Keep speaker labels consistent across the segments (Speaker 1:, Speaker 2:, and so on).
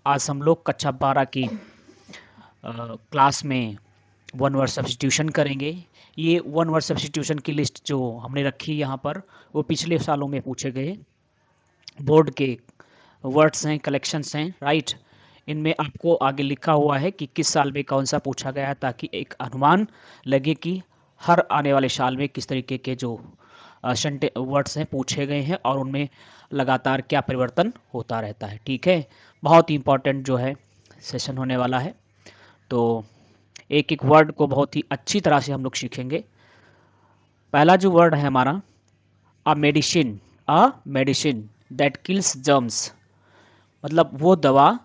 Speaker 1: आज हम लोग कक्षा 12 की क्लास में वन वर्ड सब्स्टिट्यूशन करेंगे। ये वन वर्ड सब्स्टिट्यूशन की लिस्ट जो हमने रखी यहाँ पर, वो पिछले सालों में पूछे गए बोर्ड के वर्ड्स हैं, कलेक्शंस हैं, राइट। इनमें आपको आगे लिखा हुआ है कि किस साल में कौन सा पूछा गया है, ताकि एक अनुमान लगे कि हर आने वाले साल में किस तरीके के जो वर्ड्स हैं पूछे गए हैं और उनमें लगातार क्या परिवर्तन होता रहता है। ठीक है, बहुत ही इंपॉर्टेंट जो है सेशन होने वाला है। तो एक एक वर्ड को बहुत ही अच्छी तरह से हम लोग सीखेंगे। पहला जो वर्ड है हमारा a medicine that kills germs, मतलब वो दवा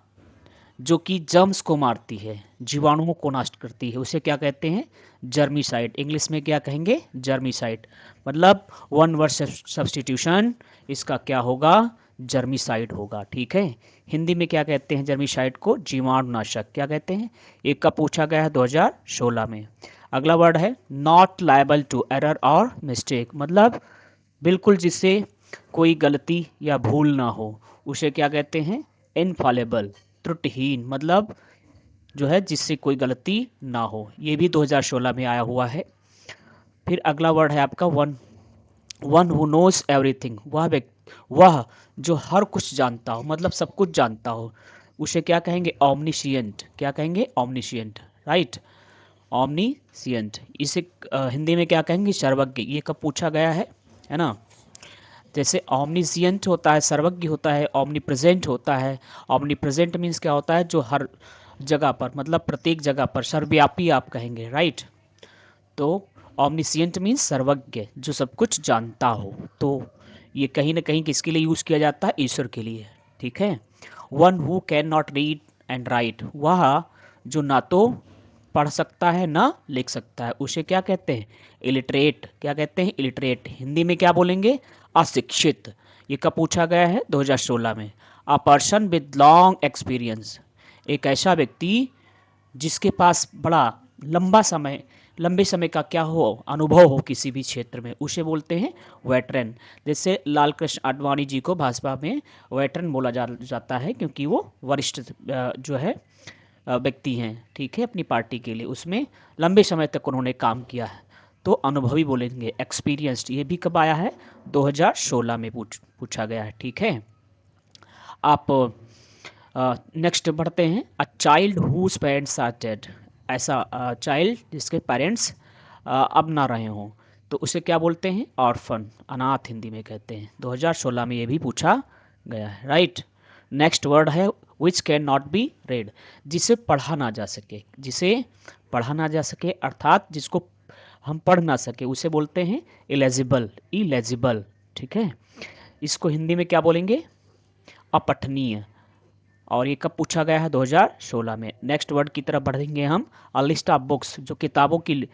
Speaker 1: जो कि जर्म्स को मारती है, जीवाणुओं को नष्ट करती है, उसे क्या कहते हैं? जर्मीसाइड। इंग्लिश में क्या कहेंगे? जर्मीसाइड। मतलब वन वर्ड सब्स्टिट्यूशन इसका क्या होगा? जर्मीसाइड होगा। ठीक है, हिंदी में क्या कहते हैं जर्मीसाइड को? जीवाणुनाशक। क्या कहते हैं? एक का पूछा गया है 2016 में। अगला वर्ड है नॉट लायबल टू एरर और मिस्टेक, मतलब बिल्कुल जिससे कोई गलती या भूल ना हो, उसे क्या कहते हैं? इनफॉलेबल, त्रुटिहीन, मतलब जो है जिससे कोई गलती ना हो। ये भी 2016 में आया हुआ है। फिर अगला वर्ड है आपका वन हु नोज एवरीथिंग, वह जो हर कुछ जानता हो, मतलब सब कुछ जानता हो, उसे क्या कहेंगे? ऑमनिशियंट। क्या कहेंगे? ऑमनिशियंट, राइट। ऑमनिशियंट, इसे हिंदी में क्या कहेंगे? सर्वज्ञ। ये कब पूछा गया है ना। जैसे ऑमनिशियंट होता है, सर्वज्ञ होता है, ऑमनी प्रेजेंट होता है। ऑमनी प्रेजेंट मीन्स क्या होता है? जो हर जगह पर, मतलब प्रत्येक जगह पर, सर्वव्यापी आप कहेंगे, राइट। तो ऑमनिशियंट मीन्स सर्वज्ञ, जो सब कुछ जानता हो। तो ये कहीं ना कहीं किसके लिए यूज़ किया जाता है? ईश्वर के लिए। ठीक है। One who can not read and right, वह जो ना तो पढ़ सकता है ना लिख सकता है, उसे क्या कहते हैं? इलिटरेट। क्या कहते हैं? इलिटरेट। हिंदी में क्या बोलेंगे? अशिक्षित। ये कब पूछा गया है? 2016 में। A person with long experience, एक ऐसा व्यक्ति जिसके पास बड़ा लंबे समय का क्या हो? अनुभव हो किसी भी क्षेत्र में, उसे बोलते हैं वेटरन। जैसे लाल कृष्ण आडवाणी जी को भाजपा में वेटरन बोला जाता है, क्योंकि वो वरिष्ठ जो है व्यक्ति हैं, ठीक है, अपनी पार्टी के लिए उसमें लंबे समय तक उन्होंने काम किया है, तो अनुभवी बोलेंगे, एक्सपीरियंस्ड। ये भी कब आया है? 2016 में पूछा गया है। ठीक है। आप नेक्स्ट बढ़ते हैं। A child whose parents are dead, ऐसा चाइल्ड जिसके पेरेंट्स अब ना रहे हों, तो उसे क्या बोलते हैं? ऑर्फन, अनाथ हिंदी में कहते हैं। 2016 में ये भी पूछा गया है, राइट। नेक्स्ट वर्ड है विच कैन नॉट बी रेड, जिसे पढ़ा ना जा सके, जिसे पढ़ा ना जा सके अर्थात जिसको हम पढ़ ना सके, उसे बोलते हैं इलेजिबल, इलेजिबल। ठीक है, इसको हिंदी में क्या बोलेंगे? अपठनीय। और ये कब पूछा गया है? 2016 में। नेक्स्ट वर्ड की तरफ बढ़ेंगे हम। अ लिस्ट ऑफ बुक्स, जो किताबों की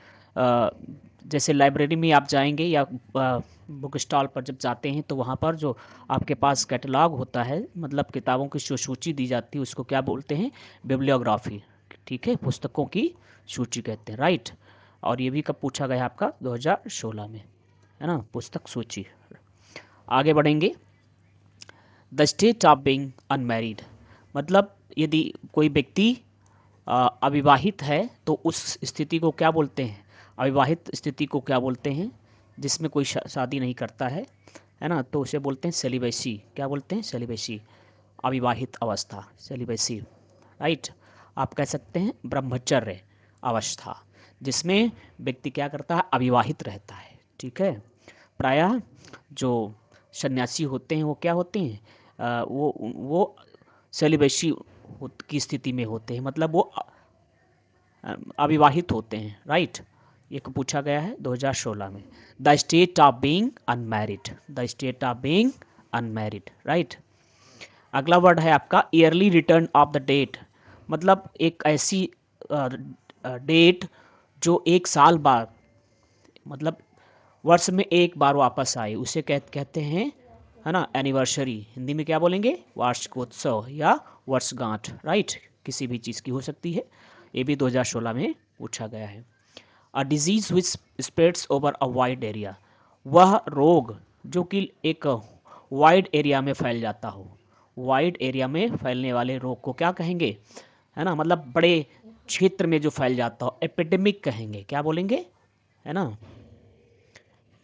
Speaker 1: जैसे लाइब्रेरी में आप जाएंगे या बुक स्टॉल पर जब जाते हैं, तो वहाँ पर जो आपके पास कैटलॉग होता है, मतलब किताबों की जो सूची दी जाती है, उसको क्या बोलते हैं? बिब्लियोग्राफी। ठीक है, पुस्तकों की सूची कहते हैं, राइट। और ये भी कब पूछा गया आपका? 2016 में, है ना, पुस्तक सूची। आगे बढ़ेंगे। The state of being unmarried, मतलब यदि कोई व्यक्ति अविवाहित है, तो उस स्थिति को क्या बोलते हैं? अविवाहित स्थिति को क्या बोलते हैं? जिसमें कोई शादी नहीं करता है ना, तो उसे बोलते हैं सेलिबेसी। क्या बोलते हैं? सेलिबेसी, अविवाहित अवस्था, सेलिबेसी, राइट। आप कह सकते हैं ब्रह्मचर्य अवस्था, जिसमें व्यक्ति क्या करता है? अविवाहित रहता है। ठीक है। प्रायः जो सन्यासी होते हैं वो क्या होते हैं? वो सेलिबेसी की स्थिति में होते हैं, मतलब वो अविवाहित होते हैं, राइट। ये पूछा गया है 2016 में। The state of being unmarried, the state of being unmarried, right. अगला वर्ड है आपका early return of the debt, मतलब एक ऐसी डेट जो एक साल बाद, मतलब वर्ष में एक बार वापस आए, उसे कहते हैं, है ना, एनिवर्सरी। हिंदी में क्या बोलेंगे? वार्षिकोत्सव या वर्षगांठ, राइट। किसी भी चीज़ की हो सकती है। ये भी 2016 में पूछा गया है। A disease which spreads over a wide area, वह रोग जो कि एक वाइड एरिया में फैल जाता हो, वाइड एरिया में फैलने वाले रोग को क्या कहेंगे, है ना, मतलब बड़े क्षेत्र में जो फैल जाता हो, एपिडेमिक कहेंगे। क्या बोलेंगे, है ना,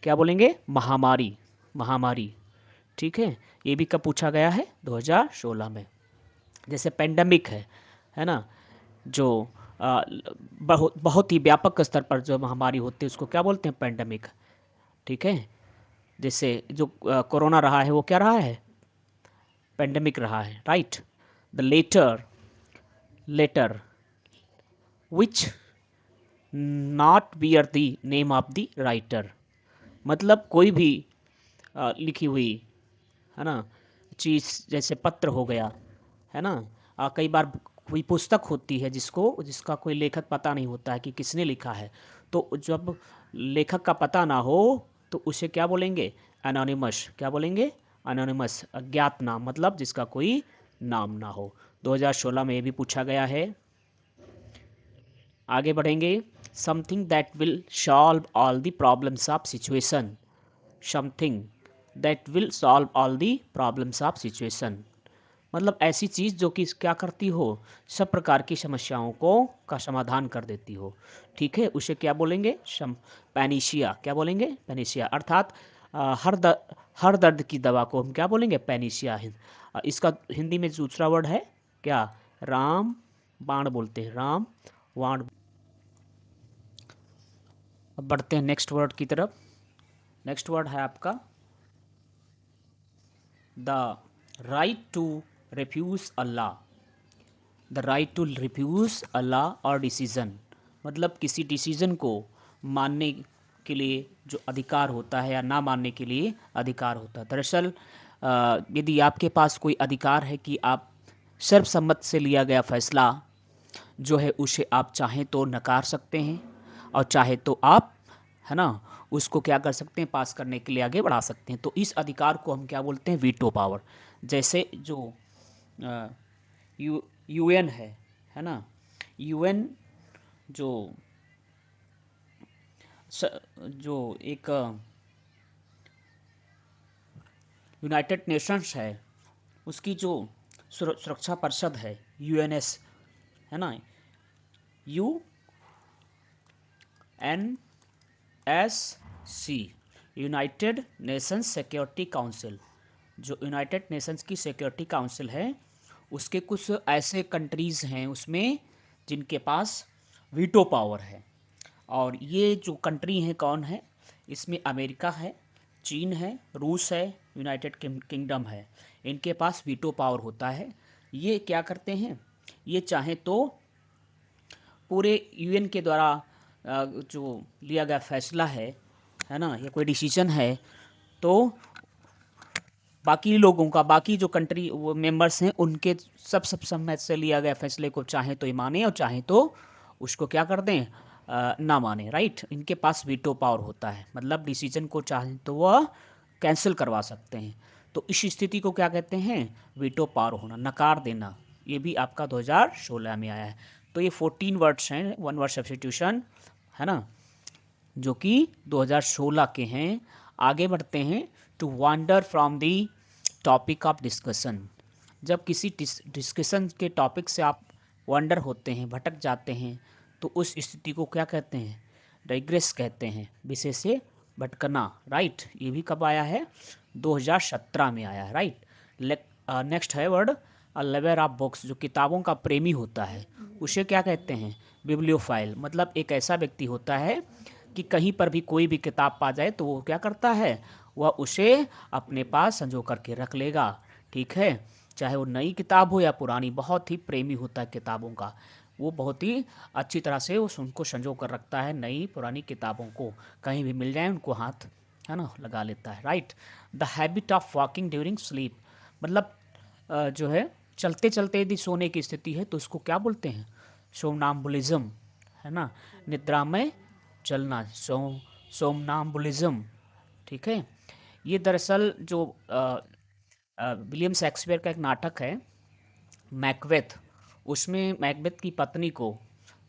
Speaker 1: क्या बोलेंगे, महामारी, महामारी। ठीक है, ये भी कब पूछा गया है, 2016 में। जैसे पेंडेमिक है ना, जो बहुत बहुत ही व्यापक स्तर पर जो महामारी होती है उसको क्या बोलते हैं, पेंडेमिक। ठीक है, जैसे जो कोरोना रहा है वो क्या रहा है, पेंडेमिक रहा है, right. The letter, letter which not bear the name of the writer, मतलब कोई भी लिखी हुई, है ना, चीज़, जैसे पत्र हो गया, है ना, कई बार कोई पुस्तक होती है जिसका कोई लेखक पता नहीं होता है कि किसने लिखा है, तो जब लेखक का पता ना हो तो उसे क्या बोलेंगे, एनोनिमस। क्या बोलेंगे, एनोनिमस, अज्ञात नाम, मतलब जिसका कोई नाम ना हो। 2016 में ये भी पूछा गया है। आगे बढ़ेंगे, something that will solve all the problems of situation, something that will solve all the problems of situation, मतलब ऐसी चीज़ जो कि क्या करती हो, सब प्रकार की समस्याओं को का समाधान कर देती हो। ठीक है, उसे क्या बोलेंगे, पैनिशिया। क्या बोलेंगे, पैनिशिया, अर्थात हर दर्द की दवा को हम क्या बोलेंगे, पैनिशिया। इसका हिंदी में दूसरा वर्ड है क्या, राम बाण बोलते हैं, राम बाण। अब बढ़ते हैं नेक्स्ट वर्ड की तरफ। नेक्स्ट वर्ड है आपका द राइट टू रिफ्यूज अल्लाह, द राइट टू रिफ्यूज अल्लाह और डिसीज़न, मतलब किसी डिसीज़न को मानने के लिए जो अधिकार होता है या ना मानने के लिए अधिकार होता है। दरअसल यदि आपके पास कोई अधिकार है कि आप सर्वसम्मत से लिया गया फैसला जो है उसे आप चाहें तो नकार सकते हैं और चाहे तो आप, है ना, उसको क्या कर सकते हैं, पास करने के लिए आगे बढ़ा सकते हैं। तो इस अधिकार को हम क्या बोलते हैं, वीटो पावर। जैसे जो यूएन है ना, यूएन जो जो एक यूनाइटेड नेशंस है, उसकी जो सुरक्षा परिषद है, यूएनएस, है ना, UNSC, United Nations security council, जो यूनाइटेड नेशंस की सिक्योरिटी काउंसिल है, उसके कुछ ऐसे कंट्रीज़ हैं उसमें जिनके पास वीटो पावर है। और ये जो कंट्री हैं कौन है, इसमें अमेरिका है, चीन है, रूस है, यूनाइटेड किंगडम है। इनके पास वीटो पावर होता है। ये क्या करते हैं, ये चाहे तो पूरे यूएन के द्वारा जो लिया गया फैसला है ना, या कोई डिसीजन है, तो बाकी लोगों का, बाकी जो कंट्री वो मेंबर्स हैं उनके सब सम्मत से लिया गया फैसले को चाहे तो ये माने और चाहे तो उसको क्या कर दें, ना माने, राइट। इनके पास वीटो पावर होता है, मतलब डिसीजन को चाहे तो वह कैंसिल करवा सकते हैं। तो इस स्थिति को क्या कहते हैं, वीटो पावर होना, नकार देना। ये भी आपका 2016 में आया है। तो ये 14 वर्ड्स हैं, वन वर्ड सब्स्टिट्यूशन, है ना, जो कि 2016 के हैं। आगे बढ़ते हैं, to wander from the topic of discussion, जब किसी डिस्कशन के टॉपिक से आप वांडर होते हैं, भटक जाते हैं, तो उस स्थिति को क्या कहते हैं, डाइग्रेस कहते हैं, विषय से भटकना, राइट। ये भी कब आया है, 2017 में आया है, राइट। नेक्स्ट है वर्ड लवर ऑफ बुक्स, जो किताबों का प्रेमी होता है उसे क्या कहते हैं, बिब्लियोफाइल, मतलब एक ऐसा व्यक्ति होता है कि कहीं पर भी कोई भी किताब पा जाए तो वो क्या करता है, वह उसे अपने पास संजो करके रख लेगा। ठीक है, चाहे वो नई किताब हो या पुरानी, बहुत ही प्रेमी होता है किताबों का, वो बहुत ही अच्छी तरह से उनको संजो कर रखता है, नई पुरानी किताबों को, कहीं भी मिल जाए उनको हाथ, है ना, लगा लेता है, right. The habit of walking during sleep, मतलब जो है चलते चलते यदि सोने की स्थिति है तो उसको क्या बोलते हैं, सोमनाम्बुलिज्म, है ना, निद्रा में चलना, सोमनाम्बुलिज्म। ठीक है, ये दरअसल जो विलियम शेक्सपियर का एक नाटक है मैकबेथ, उसमें मैकबेथ की पत्नी को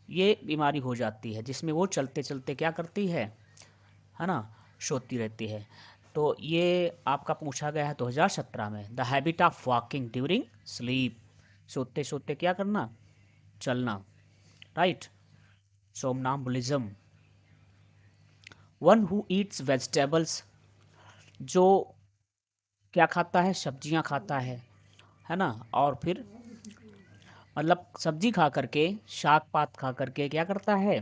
Speaker 1: ये बीमारी हो जाती है जिसमें वो चलते चलते क्या करती है ना, सोती रहती है। तो ये आपका पूछा गया है 2017 में। The habit of walking during sleep, सोते सोते क्या करना, चलना, right. Somnambulism. One who eats vegetables, जो क्या खाता है, सब्जियां खाता है ना, और फिर मतलब सब्जी खा करके, शाक पात खा करके क्या करता है,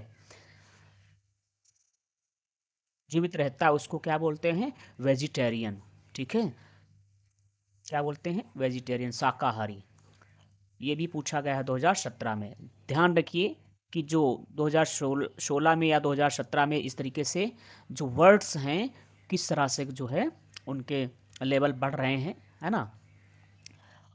Speaker 1: जीवित रहता है, उसको क्या बोलते हैं, वेजिटेरियन। ठीक है, क्या बोलते हैं, वेजिटेरियन, शाकाहारी। ये भी पूछा गया है 2017 में। ध्यान रखिए कि जो 2016 में या 2017 में इस तरीके से जो वर्ड्स हैं, किस तरह से जो है उनके लेवल बढ़ रहे हैं, है ना,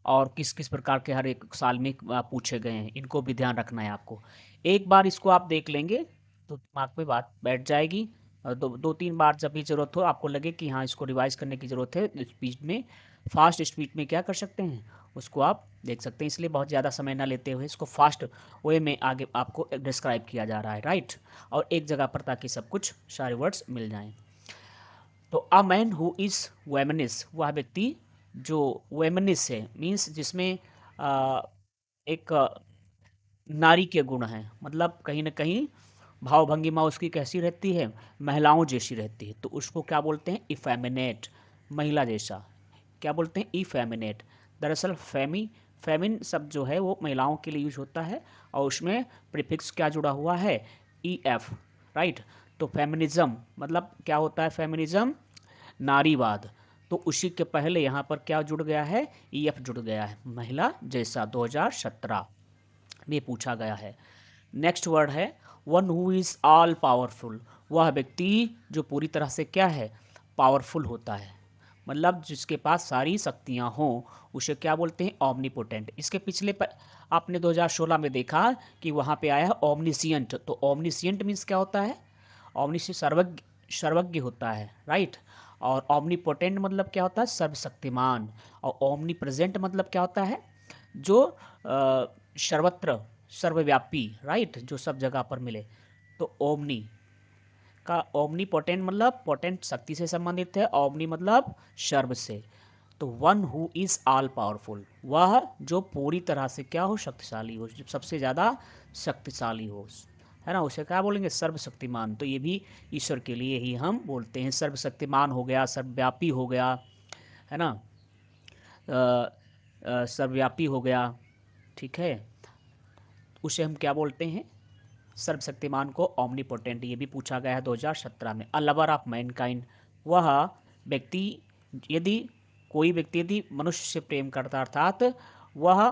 Speaker 1: और किस किस प्रकार के हर एक साल में पूछे गए हैं, इनको भी ध्यान रखना है आपको। एक बार इसको आप देख लेंगे तो दिमाग पे बात बैठ जाएगी। और दो तीन बार जब भी ज़रूरत हो, आपको लगे कि हाँ इसको रिवाइज करने की ज़रूरत है, स्पीड में, फास्ट स्पीड में क्या कर सकते हैं, उसको आप देख सकते हैं। इसलिए बहुत ज़्यादा समय ना लेते हुए इसको फास्ट वे में आगे आपको डिस्क्राइब किया जा रहा है, राइट। और एक जगह पर, ताकि सब कुछ सारे वर्ड्स मिल जाएं। तो अ मैन हु इज़ वेमनिस, वह व्यक्ति जो वेमनिस है, मीन्स जिसमें आ, एक नारी के गुण हैं, मतलब कहीं ना कहीं भाव भंगिमा उसकी कैसी रहती है, महिलाओं जैसी रहती है, तो उसको क्या बोलते हैं, इफेमिनेट, महिला जैसा। क्या बोलते हैं, इफेमिनेट। दरअसल फेमिन शब्द जो है वो महिलाओं के लिए यूज होता है, और उसमें प्रीफिक्स क्या जुड़ा हुआ है, ई एफ, राइट। तो फेमिनिज्म मतलब क्या होता है, फेमिनिज्म नारीवाद। तो उसी के पहले यहाँ पर क्या जुड़ गया है, ई एफ जुड़ गया है, महिला जैसा, 2017 में पूछा गया है। नेक्स्ट वर्ड है one who is all powerful, वह व्यक्ति जो पूरी तरह से क्या है, पावरफुल होता है, मतलब जिसके पास सारी शक्तियां हों, उसे क्या बोलते हैं, ऑमनीपोटेंट। इसके पिछले पर आपने 2016 में देखा कि वहाँ पे आया है ओमनिसियंट। तो ओमनिसियंट मीन्स क्या होता है, ओमनिसियंट सर्वज्ञ, सर्वज्ञ होता है, राइट। और ओमनीपोटेंट मतलब क्या होता है, सर्वशक्तिमान। और ओमनी प्रेजेंट मतलब क्या होता है, जो सर्वत्र, सर्वव्यापी, राइट, जो सब जगह पर मिले। तो ओमनी का, ओमनी पोटेंट मतलब पोटेंट शक्ति से संबंधित है, ओमनी मतलब सर्व से। तो one who is all powerful, वह जो पूरी तरह से क्या हो, शक्तिशाली हो, जो सबसे ज़्यादा शक्तिशाली हो, है ना, उसे क्या बोलेंगे, सर्वशक्तिमान। तो ये भी ईश्वर के लिए ही हम बोलते हैं, सर्वशक्तिमान हो गया, सर्वव्यापी हो गया, है ना, सर्वव्यापी हो गया, ठीक है, उसे हम क्या बोलते हैं, सर्वशक्तिमान को ओमनीपोटेंट। ये भी पूछा गया है 2017 में। अ लवर ऑफ मैनकाइंड, वह व्यक्ति, यदि कोई व्यक्ति यदि मनुष्य से प्रेम करता, अर्थात वह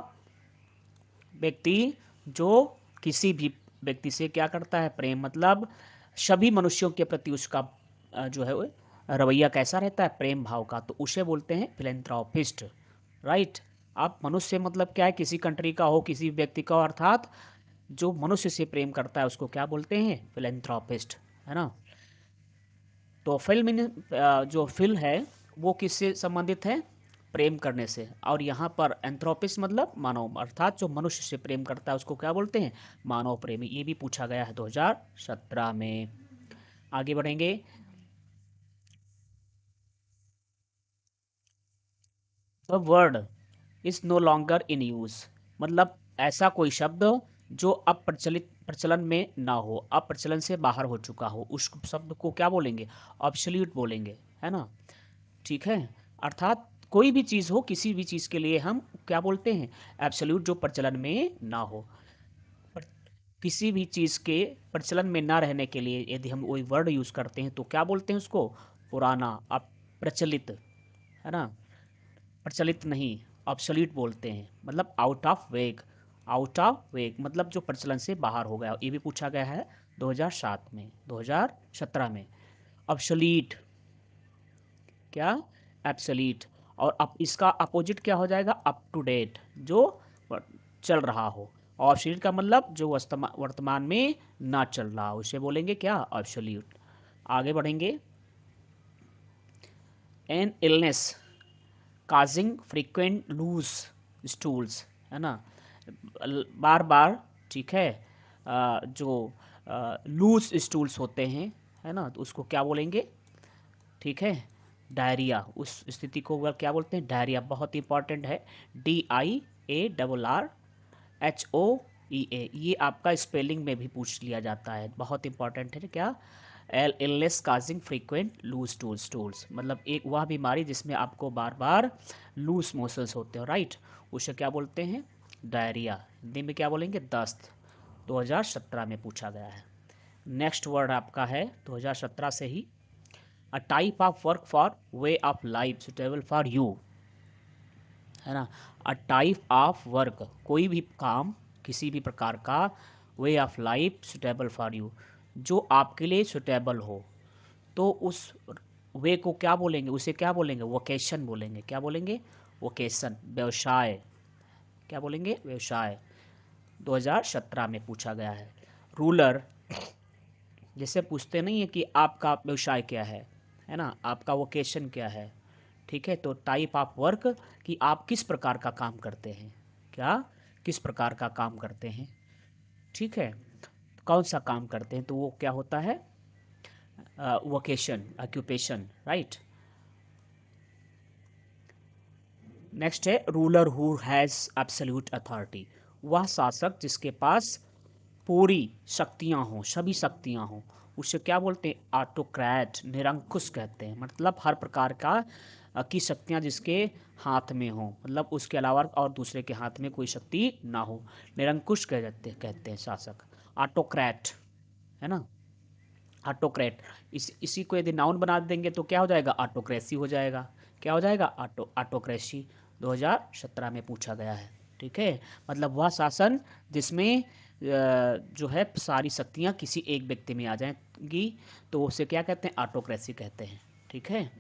Speaker 1: व्यक्ति जो किसी भी व्यक्ति से क्या करता है, प्रेम, मतलब सभी मनुष्यों के प्रति उसका जो है वो रवैया कैसा रहता है, प्रेम भाव का, तो उसे बोलते हैं फिलेंथ्रोपिस्ट, राइट। आप मनुष्य मतलब क्या है, किसी कंट्री का हो, किसी व्यक्ति का हो, अर्थात जो मनुष्य से प्रेम करता है उसको क्या बोलते हैं, फिलेंथ्रोपिस्ट, है ना। तो जो फिल है वो किससे संबंधित है, प्रेम करने से। और यहाँ पर एंथ्रोपिस्ट मतलब मानव, अर्थात जो मनुष्य से प्रेम करता है उसको क्या बोलते हैं, मानव प्रेमी। ये भी पूछा गया है 2017 में। आगे बढ़ेंगे। The word is no longer in use, मतलब ऐसा कोई शब्द जो अब प्रचलन में ना हो, अब प्रचलन से बाहर हो चुका हो, उस शब्द को क्या बोलेंगे, ऑब्सोल्यूट बोलेंगे, है ना, ठीक है। अर्थात कोई भी चीज़ हो, किसी भी चीज़ के लिए हम क्या बोलते हैं, एब्सोल्यूट, जो प्रचलन में ना हो। पर किसी भी चीज़ के प्रचलन में ना रहने के लिए यदि हम कोई वर्ड यूज़ करते हैं तो क्या बोलते हैं उसको, पुराना, अप्रचलित, है ना, प्रचलित नहीं, ऑब्सोल्यूट बोलते हैं, मतलब आउट ऑफ वेग, आउट ऑफ वेग मतलब जो प्रचलन से बाहर हो गया। ये भी पूछा गया है 2007 में, 2017 में। ऑब्सोलीट, क्या, एब्सोलीट। और अब इसका अपोजिट क्या हो जाएगा, अप टू डेट, जो चल रहा हो। ऑब्सोलीट का मतलब जो वर्तमान में ना चल रहा हो, उसे बोलेंगे क्या, ऑब्सोल्यूट। आगे बढ़ेंगे। An illness causing frequent loose stools, है ना, बार बार, ठीक है, जो लूज स्टूल्स होते हैं, है ना, तो उसको क्या बोलेंगे, ठीक है, डायरिया, उस स्थिति को वह क्या बोलते हैं, डायरिया। बहुत इंपॉर्टेंट है, DIARRHOEA, ये आपका स्पेलिंग में भी पूछ लिया जाता है, बहुत इंपॉर्टेंट है। क्या, illness causing frequent loose stools, मतलब एक वह बीमारी जिसमें आपको बार बार लूज मोशंस होते हैं, राइट, उसे क्या बोलते हैं, डायरिया। हिंदी में क्या बोलेंगे, दस्त। 2017 में पूछा गया है। नेक्स्ट वर्ड आपका है 2017 से ही, a type of work for way of life suitable for you, है ना। अ टाइप ऑफ वर्क, कोई भी काम, किसी भी प्रकार का, वे of life suitable for you, जो आपके लिए सुटेबल हो, तो उस वे को क्या बोलेंगे, उसे क्या बोलेंगे, वोकेशन बोलेंगे। क्या बोलेंगे, वोकेशन, व्यवसाय। क्या बोलेंगे, व्यवसाय। 2017 में पूछा गया है। रूलर, जैसे पूछते नहीं है कि आपका व्यवसाय क्या है ना, आपका वोकेशन क्या है, ठीक है। तो टाइप ऑफ वर्क, कि आप किस प्रकार का काम करते हैं, क्या, किस प्रकार का काम करते हैं, ठीक है, कौन सा काम करते हैं, तो वो क्या होता है, वोकेशन, ऑक्यूपेशन, राइट। नेक्स्ट है ruler who has absolute authority, वह शासक जिसके पास पूरी शक्तियाँ हों, सभी शक्तियाँ हों, उसे क्या बोलते हैं, ऑटोक्रेट, निरंकुश कहते हैं। मतलब हर प्रकार का की शक्तियाँ जिसके हाथ में हों, मतलब उसके अलावा और दूसरे के हाथ में कोई शक्ति ना हो, निरंकुश कहते हैं शासक, ऑटोक्रेट, है ना, ऑटोक्रेट। इसी को यदि नाउन बना देंगे तो क्या हो जाएगा, ऑटोक्रेसी हो जाएगा। क्या हो जाएगा, ऑटोक्रेसी। 2017 में पूछा गया है, ठीक है। मतलब वह शासन जिसमें जो है सारी शक्तियाँ किसी एक व्यक्ति में आ जाएंगी, तो उसे क्या कहते हैं, ऑटोक्रेसी कहते हैं, ठीक है।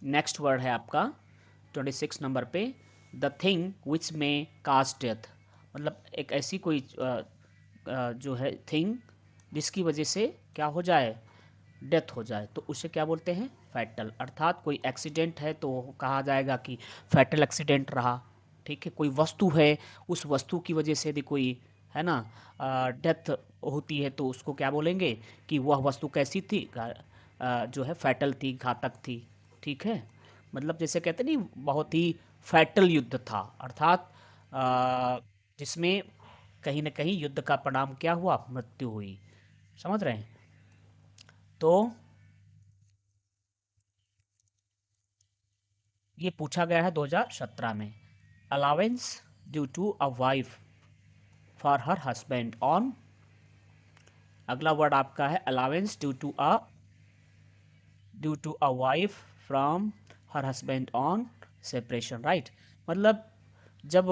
Speaker 1: नेक्स्ट वर्ड है आपका 26 नंबर पे, द थिंग विच में काज डेथ, मतलब एक ऐसी कोई जो है थिंग जिसकी वजह से क्या हो जाए, डेथ हो जाए, तो उसे क्या बोलते हैं, फैटल। अर्थात कोई एक्सीडेंट है तो कहा जाएगा कि फैटल एक्सीडेंट रहा, ठीक है। कोई वस्तु है, उस वस्तु की वजह से यदि कोई, है ना, डेथ होती है, तो उसको क्या बोलेंगे कि वह वस्तु कैसी थी, जो है फैटल थी, घातक थी, ठीक है। मतलब जैसे कहते नहीं, बहुत ही फैटल युद्ध था, अर्थात जिसमें कहीं ना कहीं युद्ध का परिणाम क्या हुआ, मृत्यु हुई, समझ रहे हैं। तो ये पूछा गया है 2017 में, allowance due to a wife for her husband on, अगला वर्ड आपका है allowance due to a wife from her husband on separation, right. मतलब जब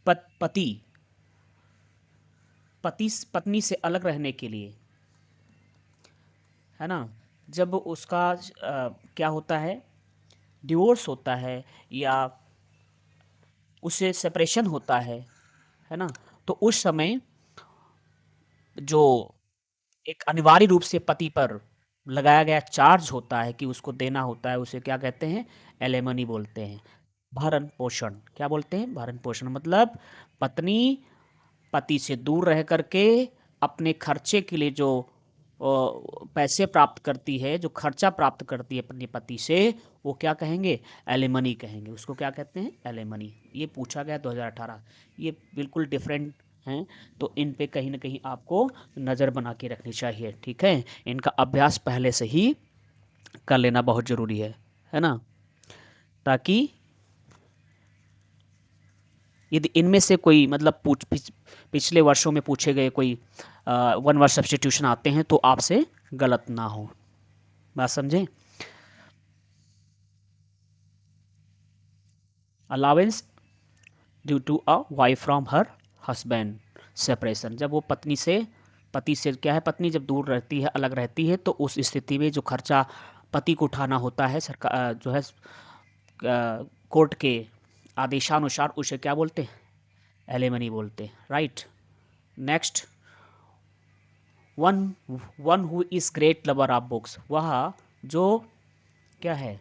Speaker 1: पति पति पत्नी से अलग रहने के लिए, है ना, जब उसका क्या होता है, डिवोर्स होता है, या उससे सेपरेशन होता है ना, तो उस समय जो एक अनिवार्य रूप से पति पर लगाया गया चार्ज होता है कि उसको देना होता है, उसे क्या कहते हैं, एलिमनी बोलते हैं, भरण पोषण। क्या बोलते हैं, भरण पोषण। मतलब पत्नी पति से दूर रह करके अपने खर्चे के लिए जो पैसे प्राप्त करती है, जो खर्चा प्राप्त करती है अपने पति से, वो क्या कहेंगे, एलिमनी कहेंगे, उसको क्या कहते हैं, एलिमनी। ये पूछा गया 2018, ये बिल्कुल डिफरेंट हैं, तो इन पे कहीं ना कहीं आपको नज़र बना के रखनी चाहिए, ठीक है। इनका अभ्यास पहले से ही कर लेना बहुत ज़रूरी है ना, ताकि यदि इनमें से कोई मतलब पिछले वर्षों में पूछे गए कोई वन वर्ड सब्स्टिट्यूशन आते हैं तो आपसे गलत ना हो, बात समझें। Allowance due to a wife from her husband separation, जब वो पति से क्या है, पत्नी जब दूर रहती है, अलग रहती है, तो उस स्थिति में जो खर्चा पति को उठाना होता है, सरकार जो है कोर्ट के आदेशानुसार, उसे क्या बोलते हैं, एलिमनी बोलते हैं, right. Next, one one who is great lover of books, वह जो क्या है,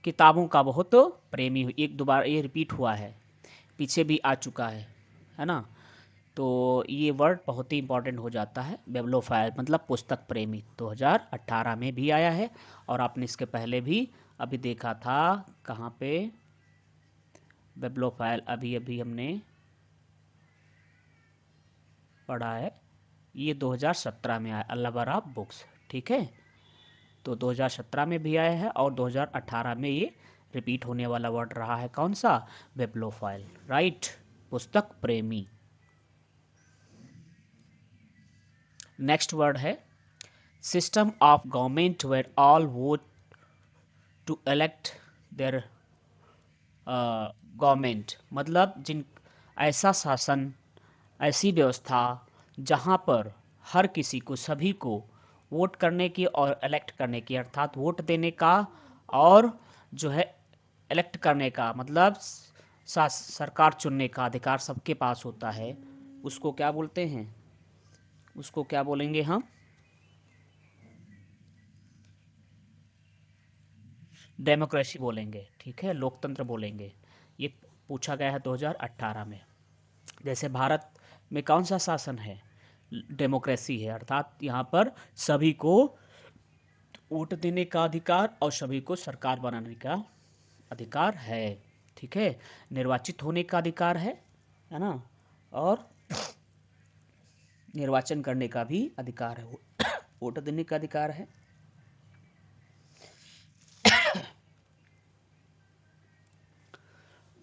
Speaker 1: किताबों का बहुत प्रेमी हुई, एक दोबारा ये रिपीट हुआ है, पीछे भी आ चुका है ना। तो ये वर्ड बहुत ही इंपॉर्टेंट हो जाता है, बिब्लियोफाइल मतलब पुस्तक प्रेमी, 2018 में भी आया है। और आपने इसके पहले भी अभी देखा था, कहाँ पे, बिब्लियोफाइल अभी अभी हमने पढ़ा है, ये 2017 में आया, अल्लाबारा बुक्स, ठीक है। तो 2017 में भी आया है और 2018 में ये रिपीट होने वाला वर्ड रहा है, कौन सा, बिब्लियोफाइल, राइट, पुस्तक प्रेमी। नेक्स्ट वर्ड है system of government where all vote to elect their government, मतलब जिन, ऐसा शासन, ऐसी व्यवस्था जहाँ पर हर किसी को, सभी को वोट करने की और इलेक्ट करने की, अर्थात वोट देने का और जो है इलेक्ट करने का, मतलब सरकार चुनने का अधिकार सबके पास होता है, उसको क्या बोलते हैं, उसको क्या बोलेंगे हम, डेमोक्रेसी बोलेंगे, ठीक है, लोकतंत्र बोलेंगे। ये पूछा गया है 2018 में। जैसे भारत में कौन सा शासन है, डेमोक्रेसी है, अर्थात यहाँ पर सभी को वोट देने का अधिकार और सभी को सरकार बनाने का अधिकार है, ठीक है, निर्वाचित होने का अधिकार है ना, और निर्वाचन करने का भी अधिकार है, वोट देने का अधिकार है।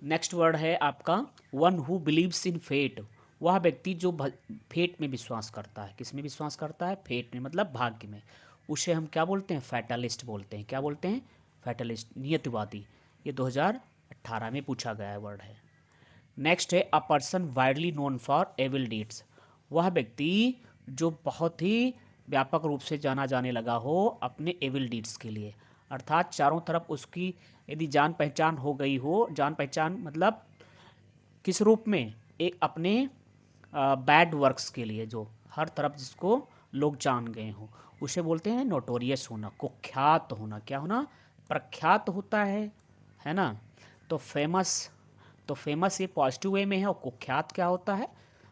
Speaker 1: नेक्स्ट वर्ड है आपका one who believes in fate, वह व्यक्ति जो फेट में विश्वास करता है, किस में विश्वास करता है, फेट में मतलब भाग्य में, उसे हम क्या बोलते हैं, फैटलिस्ट बोलते हैं, क्या बोलते हैं, फैटलिस्ट, नियतिवादी। ये 2018 में पूछा गया वर्ड है। नेक्स्ट है a person widely known for evil deeds, वह व्यक्ति जो बहुत ही व्यापक रूप से जाना जाने लगा हो अपने एविल डीड्स के लिए, अर्थात चारों तरफ उसकी यदि जान पहचान हो गई हो, जान पहचान मतलब किस रूप में, एक अपने बैड वर्क्स के लिए, जो हर तरफ जिसको लोग जान गए हों, उसे बोलते हैं नोटोरियस होना, कुख्यात होना, क्या होना, प्रख्यात होता है ना। तो फेमस, तो फेमस ये पॉजिटिव वे में है, और कुख्यात क्या होता है,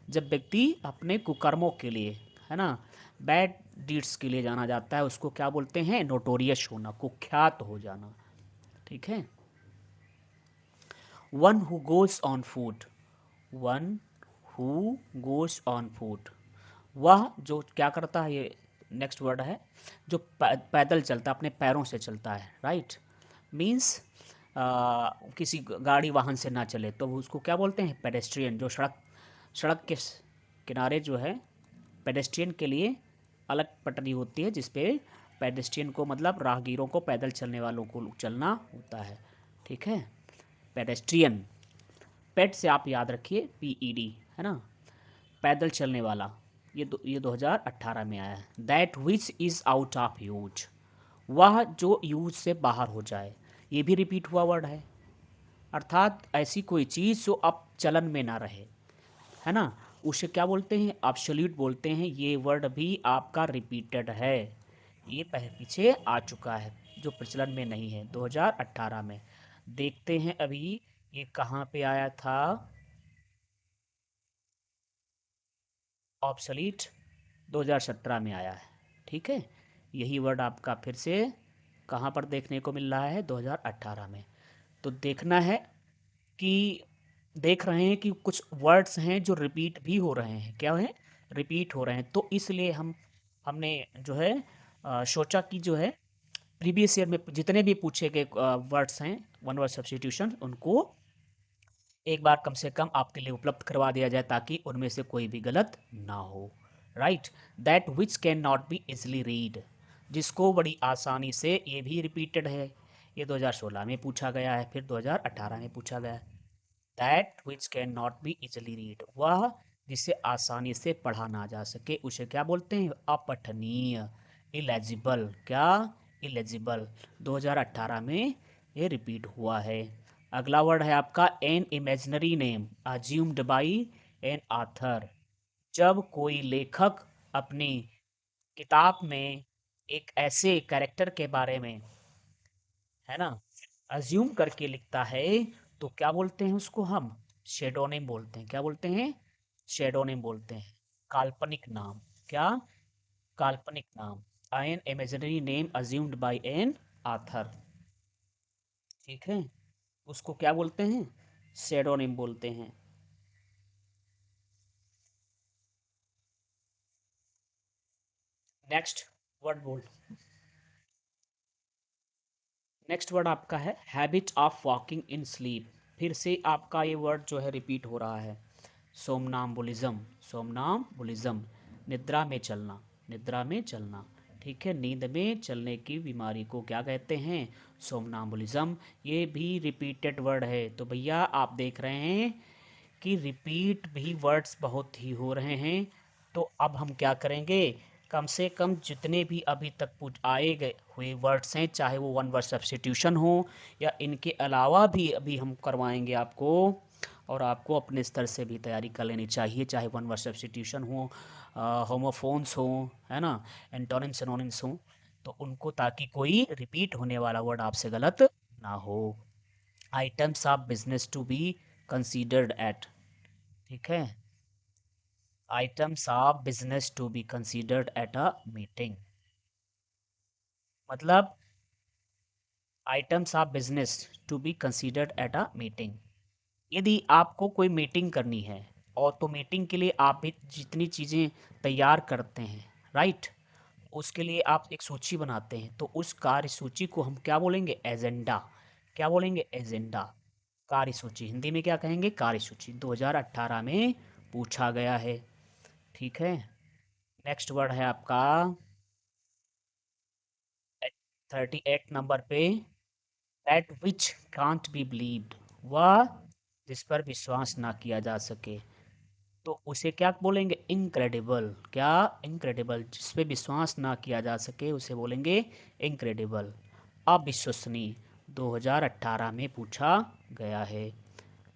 Speaker 1: जब व्यक्ति अपने कुकर्मों के लिए, है ना, बैड डीड्स के लिए जाना जाता है, उसको क्या बोलते हैं, नोटोरियस होना, कुख्यात हो जाना, ठीक है। One who goes on foot, one who goes on foot, वह जो क्या करता है, ये नेक्स्ट वर्ड है, जो पैदल चलता है, अपने पैरों से चलता है, राइट, मीन्स किसी गाड़ी वाहन से ना चले, तो उसको क्या बोलते हैं, पेडेस्ट्रियन, जो सड़क, सड़क के किनारे जो है पेडेस्ट्रियन के लिए अलग पटरी होती है, जिसपे पेडेस्ट्रियन को मतलब राहगीरों को, पैदल चलने वालों को चलना होता है, ठीक है, पेडेस्ट्रियन, पेट से आप याद रखिए, PED, है ना, पैदल चलने वाला। ये 2018 में आया है। That which is out of use, वह जो यूज से बाहर हो जाए, ये भी रिपीट हुआ वर्ड है, अर्थात ऐसी कोई चीज़ जो अब चलन में ना रहे, है ना, उसे क्या बोलते हैं, एब्सोल्यूट बोलते हैं। ये वर्ड भी आपका रिपीटेड है, ये पीछे आ चुका है, जो प्रचलन में नहीं है 2018 में। देखते हैं अभी ये कहाँ पे आया था, ऑब्सोलीट 2017 में आया है, ठीक है। यही वर्ड आपका फिर से कहाँ पर देखने को मिल रहा है, 2018 में। तो देखना है कि, देख रहे हैं कि कुछ वर्ड्स हैं जो रिपीट भी हो रहे हैं, क्या है, रिपीट हो रहे हैं, तो इसलिए हमने जो है सोचा कि जो है प्रीवियस ईयर में जितने भी पूछे गए वर्ड्स हैं, वन वर्ड सब्स्टिट्यूशन, उनको एक बार कम से कम आपके लिए उपलब्ध करवा दिया जाए, ताकि उनमें से कोई भी गलत ना हो, right. That which can not B easily read, जिसको बड़ी आसानी से, ये भी रिपीटेड है, ये 2016 में पूछा गया है, फिर 2018 में पूछा गया है। That which can not B easily read, वह जिसे आसानी से पढ़ा ना जा सके, उसे क्या बोलते हैं, अपठनीय, इलेजिबल, क्या, इलेजिबल, 2018 में ये रिपीट हुआ है। अगला वर्ड है आपका an imaginary name assumed by an author, जब कोई लेखक अपनी किताब में एक ऐसे कैरेक्टर के बारे में, है ना, अज्यूम करके लिखता है, तो क्या बोलते हैं उसको हम, शेडोनिम बोलते हैं, क्या बोलते हैं, शेडोनिम बोलते हैं, काल्पनिक नाम। क्या? काल्पनिक नाम। An imaginary name assumed by an author. ठीक है, उसको क्या बोलते हैं? शेडोनिम बोलते हैं। नेक्स्ट वर्ड बोल। नेक्स्ट वर्ड आपका है habit of walking in sleep. फिर से आपका ये वर्ड जो है रिपीट हो रहा है। सोमनाम्बुलिज्म, सोमनाम्बुलिज्म, निद्रा में चलना, निद्रा में चलना। ठीक है, नींद में चलने की बीमारी को क्या कहते हैं? सोमनाम्बुलिज्म। ये भी रिपीटेड वर्ड है, तो भैया आप देख रहे हैं कि रिपीट भी वर्ड्स बहुत ही हो रहे हैं। तो अब हम क्या करेंगे, कम से कम जितने भी अभी तक पूछ आए गए हुए वर्ड्स हैं, चाहे वो वन वर्ड सब्स्टिट्यूशन हो या इनके अलावा भी अभी हम करवाएंगे आपको। और आपको अपने स्तर से भी तैयारी कर लेनी चाहिए, चाहे वन वर्ड सब्स्टिट्यूशन हो, होमोफोन्स हो, है ना, एंटोनिम्स सिनोनिम्स हो, तो उनको, ताकि कोई रिपीट होने वाला वर्ड आपसे गलत ना हो। Items of business to be considered at. ठीक है, items of business to be considered at a meeting. मतलब items of business to be considered at a meeting. यदि आपको कोई मीटिंग करनी है, और तो मीटिंग के लिए आप भी जितनी चीज़ें तैयार करते हैं, राइट, उसके लिए आप एक सूची बनाते हैं, तो उस कार्य सूची को हम क्या बोलेंगे? एजेंडा। क्या बोलेंगे? एजेंडा। कार्य सूची हिंदी में क्या कहेंगे? कार्य सूची। 2018 में पूछा गया है। ठीक है, नेक्स्ट वर्ड है आपका 38 नंबर पे, that which can't be believed, वह जिस पर विश्वास ना किया जा सके, तो उसे क्या बोलेंगे? इनक्रेडिबल। क्या? इनक्रेडिबल। जिस पे विश्वास ना किया जा सके उसे बोलेंगे इनक्रेडिबल, अविश्वसनीय। 2018 में पूछा गया है।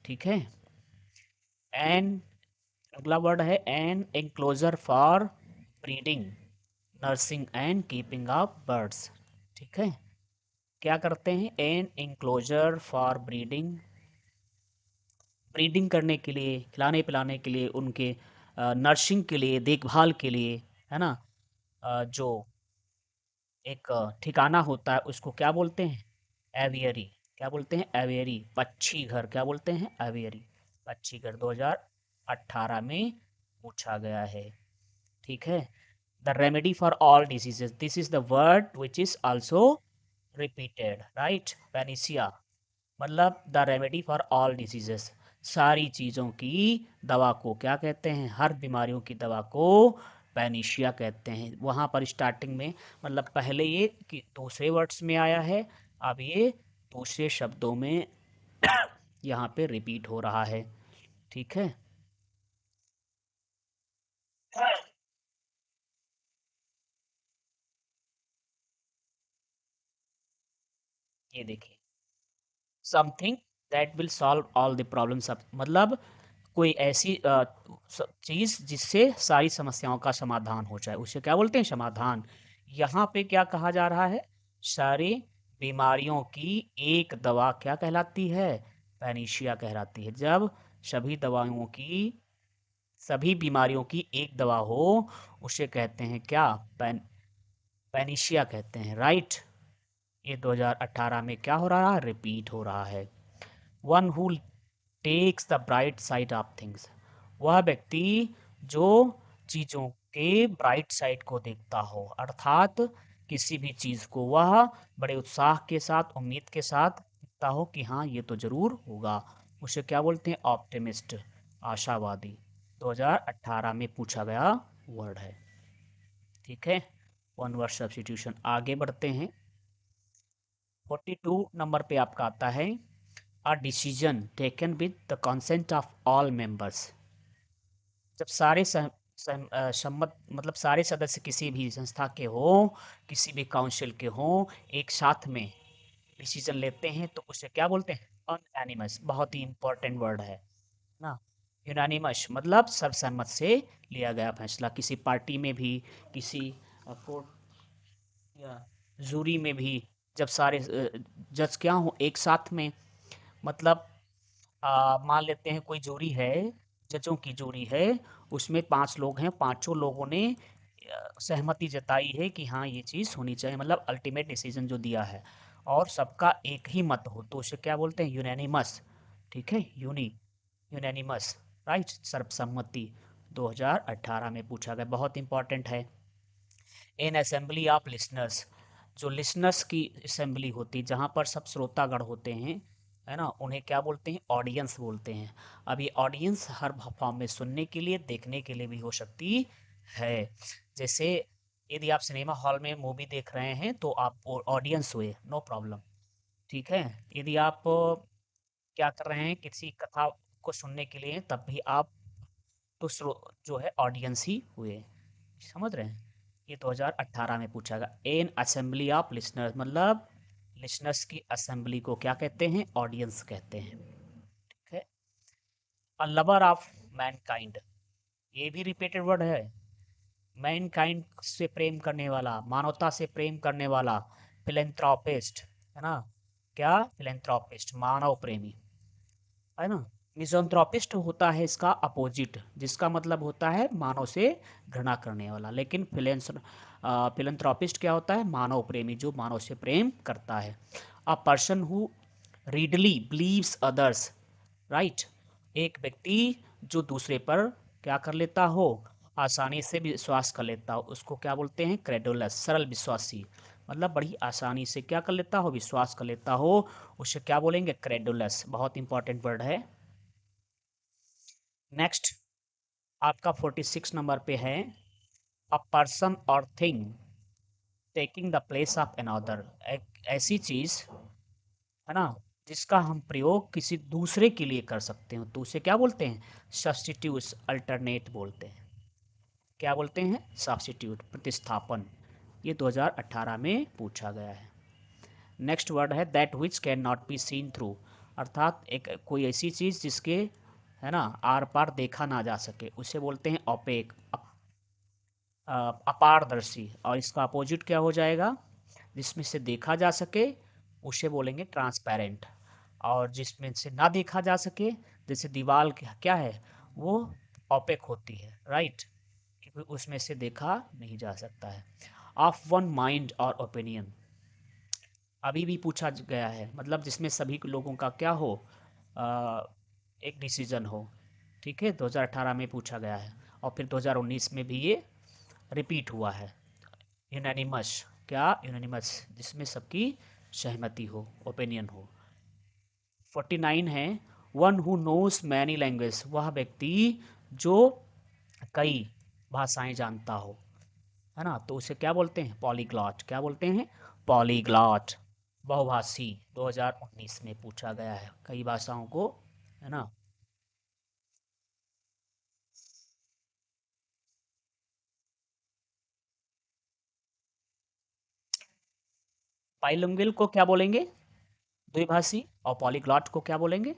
Speaker 1: ठीक है, एन, अगला वर्ड है an enclosure for breeding, nursing and keeping of birds. ठीक है, क्या करते हैं? An enclosure for breeding, breeding करने के लिए, खिलाने पिलाने के लिए, उनके नर्सिंग के लिए, देखभाल के लिए, है ना, जो एक ठिकाना होता है उसको क्या बोलते हैं? एवियरी। क्या बोलते हैं? एवियरी, पक्षी घर। क्या बोलते हैं? एवियरी, पक्षी घर। 2018 में पूछा गया है। ठीक है, the remedy for all diseases, this is the word which is also repeated, right, panacea. मतलब the remedy for all diseases, सारी चीज़ों की दवा को क्या कहते हैं? हर बीमारियों की दवा को पैनिशिया कहते हैं। वहाँ पर स्टार्टिंग में, मतलब पहले ये कि दूसरे वर्ड्स में आया है, अब ये दूसरे शब्दों में यहाँ पे रिपीट हो रहा है। ठीक है, ये देखिए, something that will solve all the problems of, मतलब कोई ऐसी चीज जिससे सारी समस्याओं का समाधान हो जाए, उसे क्या बोलते हैं? समाधान। यहाँ पे क्या कहा जा रहा है? सारी बीमारियों की एक दवा क्या कहलाती है? पैनिशिया कहलाती है। जब सभी दवाओं की, सभी बीमारियों की एक दवा हो, उसे कहते हैं क्या? पैनिशिया कहते हैं, राइट। ये 2018 में क्या हो रहा है? रिपीट हो रहा है। One who takes the bright side of things, वह व्यक्ति जो चीज़ों के ब्राइट साइड को देखता हो, अर्थात किसी भी चीज़ को वह बड़े उत्साह के साथ, उम्मीद के साथ देखता हो कि हाँ ये तो ज़रूर होगा, उसे क्या बोलते हैं? ऑप्टिमिस्ट, आशावादी। 2018 में पूछा गया वर्ड है। ठीक है, वन वर्ड सब्स्टिट्यूशन। आगे बढ़ते हैं। 42 नंबर पे आपका आता है a decision taken with the consent of all members. जब सारे सम्मत, मतलब सारे सदस्य किसी भी संस्था के हो, किसी भी काउंसिल के हो, एक साथ में डिसीजन लेते हैं, तो उसे क्या बोलते हैं? अनएनिमस। बहुत ही इंपॉर्टेंट वर्ड है ना, यूनानिमस, मतलब सर्वसम्मत से लिया गया फैसला। किसी पार्टी में भी, किसी कोर्ट या जूरी में भी, जब सारे जज क्या हो एक साथ में, मतलब मान लेते हैं कोई जूरी है, जजों की जोड़ी है, उसमें 5 लोग हैं, पांचों लोगों ने सहमति जताई है कि हाँ ये चीज़ होनी चाहिए, मतलब अल्टीमेट डिसीजन जो दिया है और सबका एक ही मत हो तो उसे क्या बोलते हैं, यूनानिमस। ठीक है, यूनानिमस, राइट, सर्वसम्मति। 2018 में पूछा गया, बहुत इंपॉर्टेंट है। इन असेंबली ऑफ लिसनर्स, जो लिसनर्स की असेंबली होती है जहाँ पर सब श्रोतागण होते हैं, है ना, उन्हें क्या बोलते हैं, ऑडियंस बोलते हैं। अब ये ऑडियंस हर फॉर्म में सुनने के लिए, देखने के लिए भी हो सकती है। जैसे यदि आप सिनेमा हॉल में मूवी देख रहे हैं तो आप ऑडियंस हुए, नो प्रॉब्लम। ठीक है, यदि आप क्या कर रहे हैं, किसी कथा को सुनने के लिए, तब भी आप तो जो है ऑडियंस ही हुए। समझ रहे हैं, ये 2018 में पूछा गया। एन असेंबली ऑफ लिसनर्स, मतलब लिसनर्स की असेंबली को क्या कहते हैं, ऑडियंस कहते हैं। ठीक है, अ लवर ऑफ मैनकाइंड, ये भी रिपीटेड वर्ड है। मैनकाइंड से प्रेम करने वाला, मानवता से प्रेम करने वाला, फिलेंथ्रोपिस्ट, है ना, क्या, फिलेंथ्रोपिस्ट, मानव प्रेमी, है ना। मिज़ोथ्रोपिस्ट होता है इसका अपोजिट, जिसका मतलब होता है मानव से घृणा करने वाला, लेकिन फिलेंथ्रोपिस्ट क्या होता है, मानव प्रेमी, जो मानव से प्रेम करता है। A person who readily believes others, right, एक व्यक्ति जो दूसरे पर क्या कर लेता हो, आसानी से विश्वास कर लेता हो, उसको क्या बोलते हैं, क्रेडुलस, सरल विश्वासी, मतलब बड़ी आसानी से क्या कर लेता हो, विश्वास कर लेता हो, उसे क्या बोलेंगे, क्रेडुलस। बहुत इंपॉर्टेंट वर्ड है। नेक्स्ट आपका 46 नंबर पे है, अ पर्सन और thing taking the place of another, एक ऐसी चीज, है ना, जिसका हम प्रयोग किसी दूसरे के लिए कर सकते हो तो उसे क्या बोलते हैं, सब्स्टिट्यूट, अल्टरनेट बोलते हैं। क्या बोलते हैं, सब्स्टिट्यूट, प्रतिस्थापन। ये 2018 में पूछा गया है। नेक्स्ट वर्ड है that which can not be seen through, अर्थात एक कोई ऐसी चीज़ जिसके, है ना, आर पार देखा ना जा सके, उसे बोलते हैं ओपेक, अपारदर्शी। और इसका अपोजिट क्या हो जाएगा, जिसमें से देखा जा सके उसे बोलेंगे ट्रांसपेरेंट, और जिसमें से ना देखा जा सके, जैसे दीवार क्या है, वो ओपेक होती है, राइट, क्योंकि उसमें से देखा नहीं जा सकता है। ऑफ वन माइंड और ओपिनियन, अभी भी पूछा गया है, मतलब जिसमें सभी लोगों का क्या हो, अ, एक डिसीजन हो। ठीक है, 2018 में पूछा गया है और फिर 2019 में भी ये रिपीट हुआ है। यूनानिमस, क्या, यूनानिमस, जिसमें सबकी सहमति हो, ओपिनियन हो। 49 है, one who knows many language, वह व्यक्ति जो कई भाषाएं जानता हो, है ना, तो उसे क्या बोलते हैं, पॉलीग्लॉट। क्या बोलते हैं, पॉलीग्लॉट, बहुभाषी। 2019 में पूछा गया है, कई भाषाओं को, है ना। बाइलिंगुअल को क्या बोलेंगे, द्विभाषी, और पॉलीग्लॉट को क्या बोलेंगे,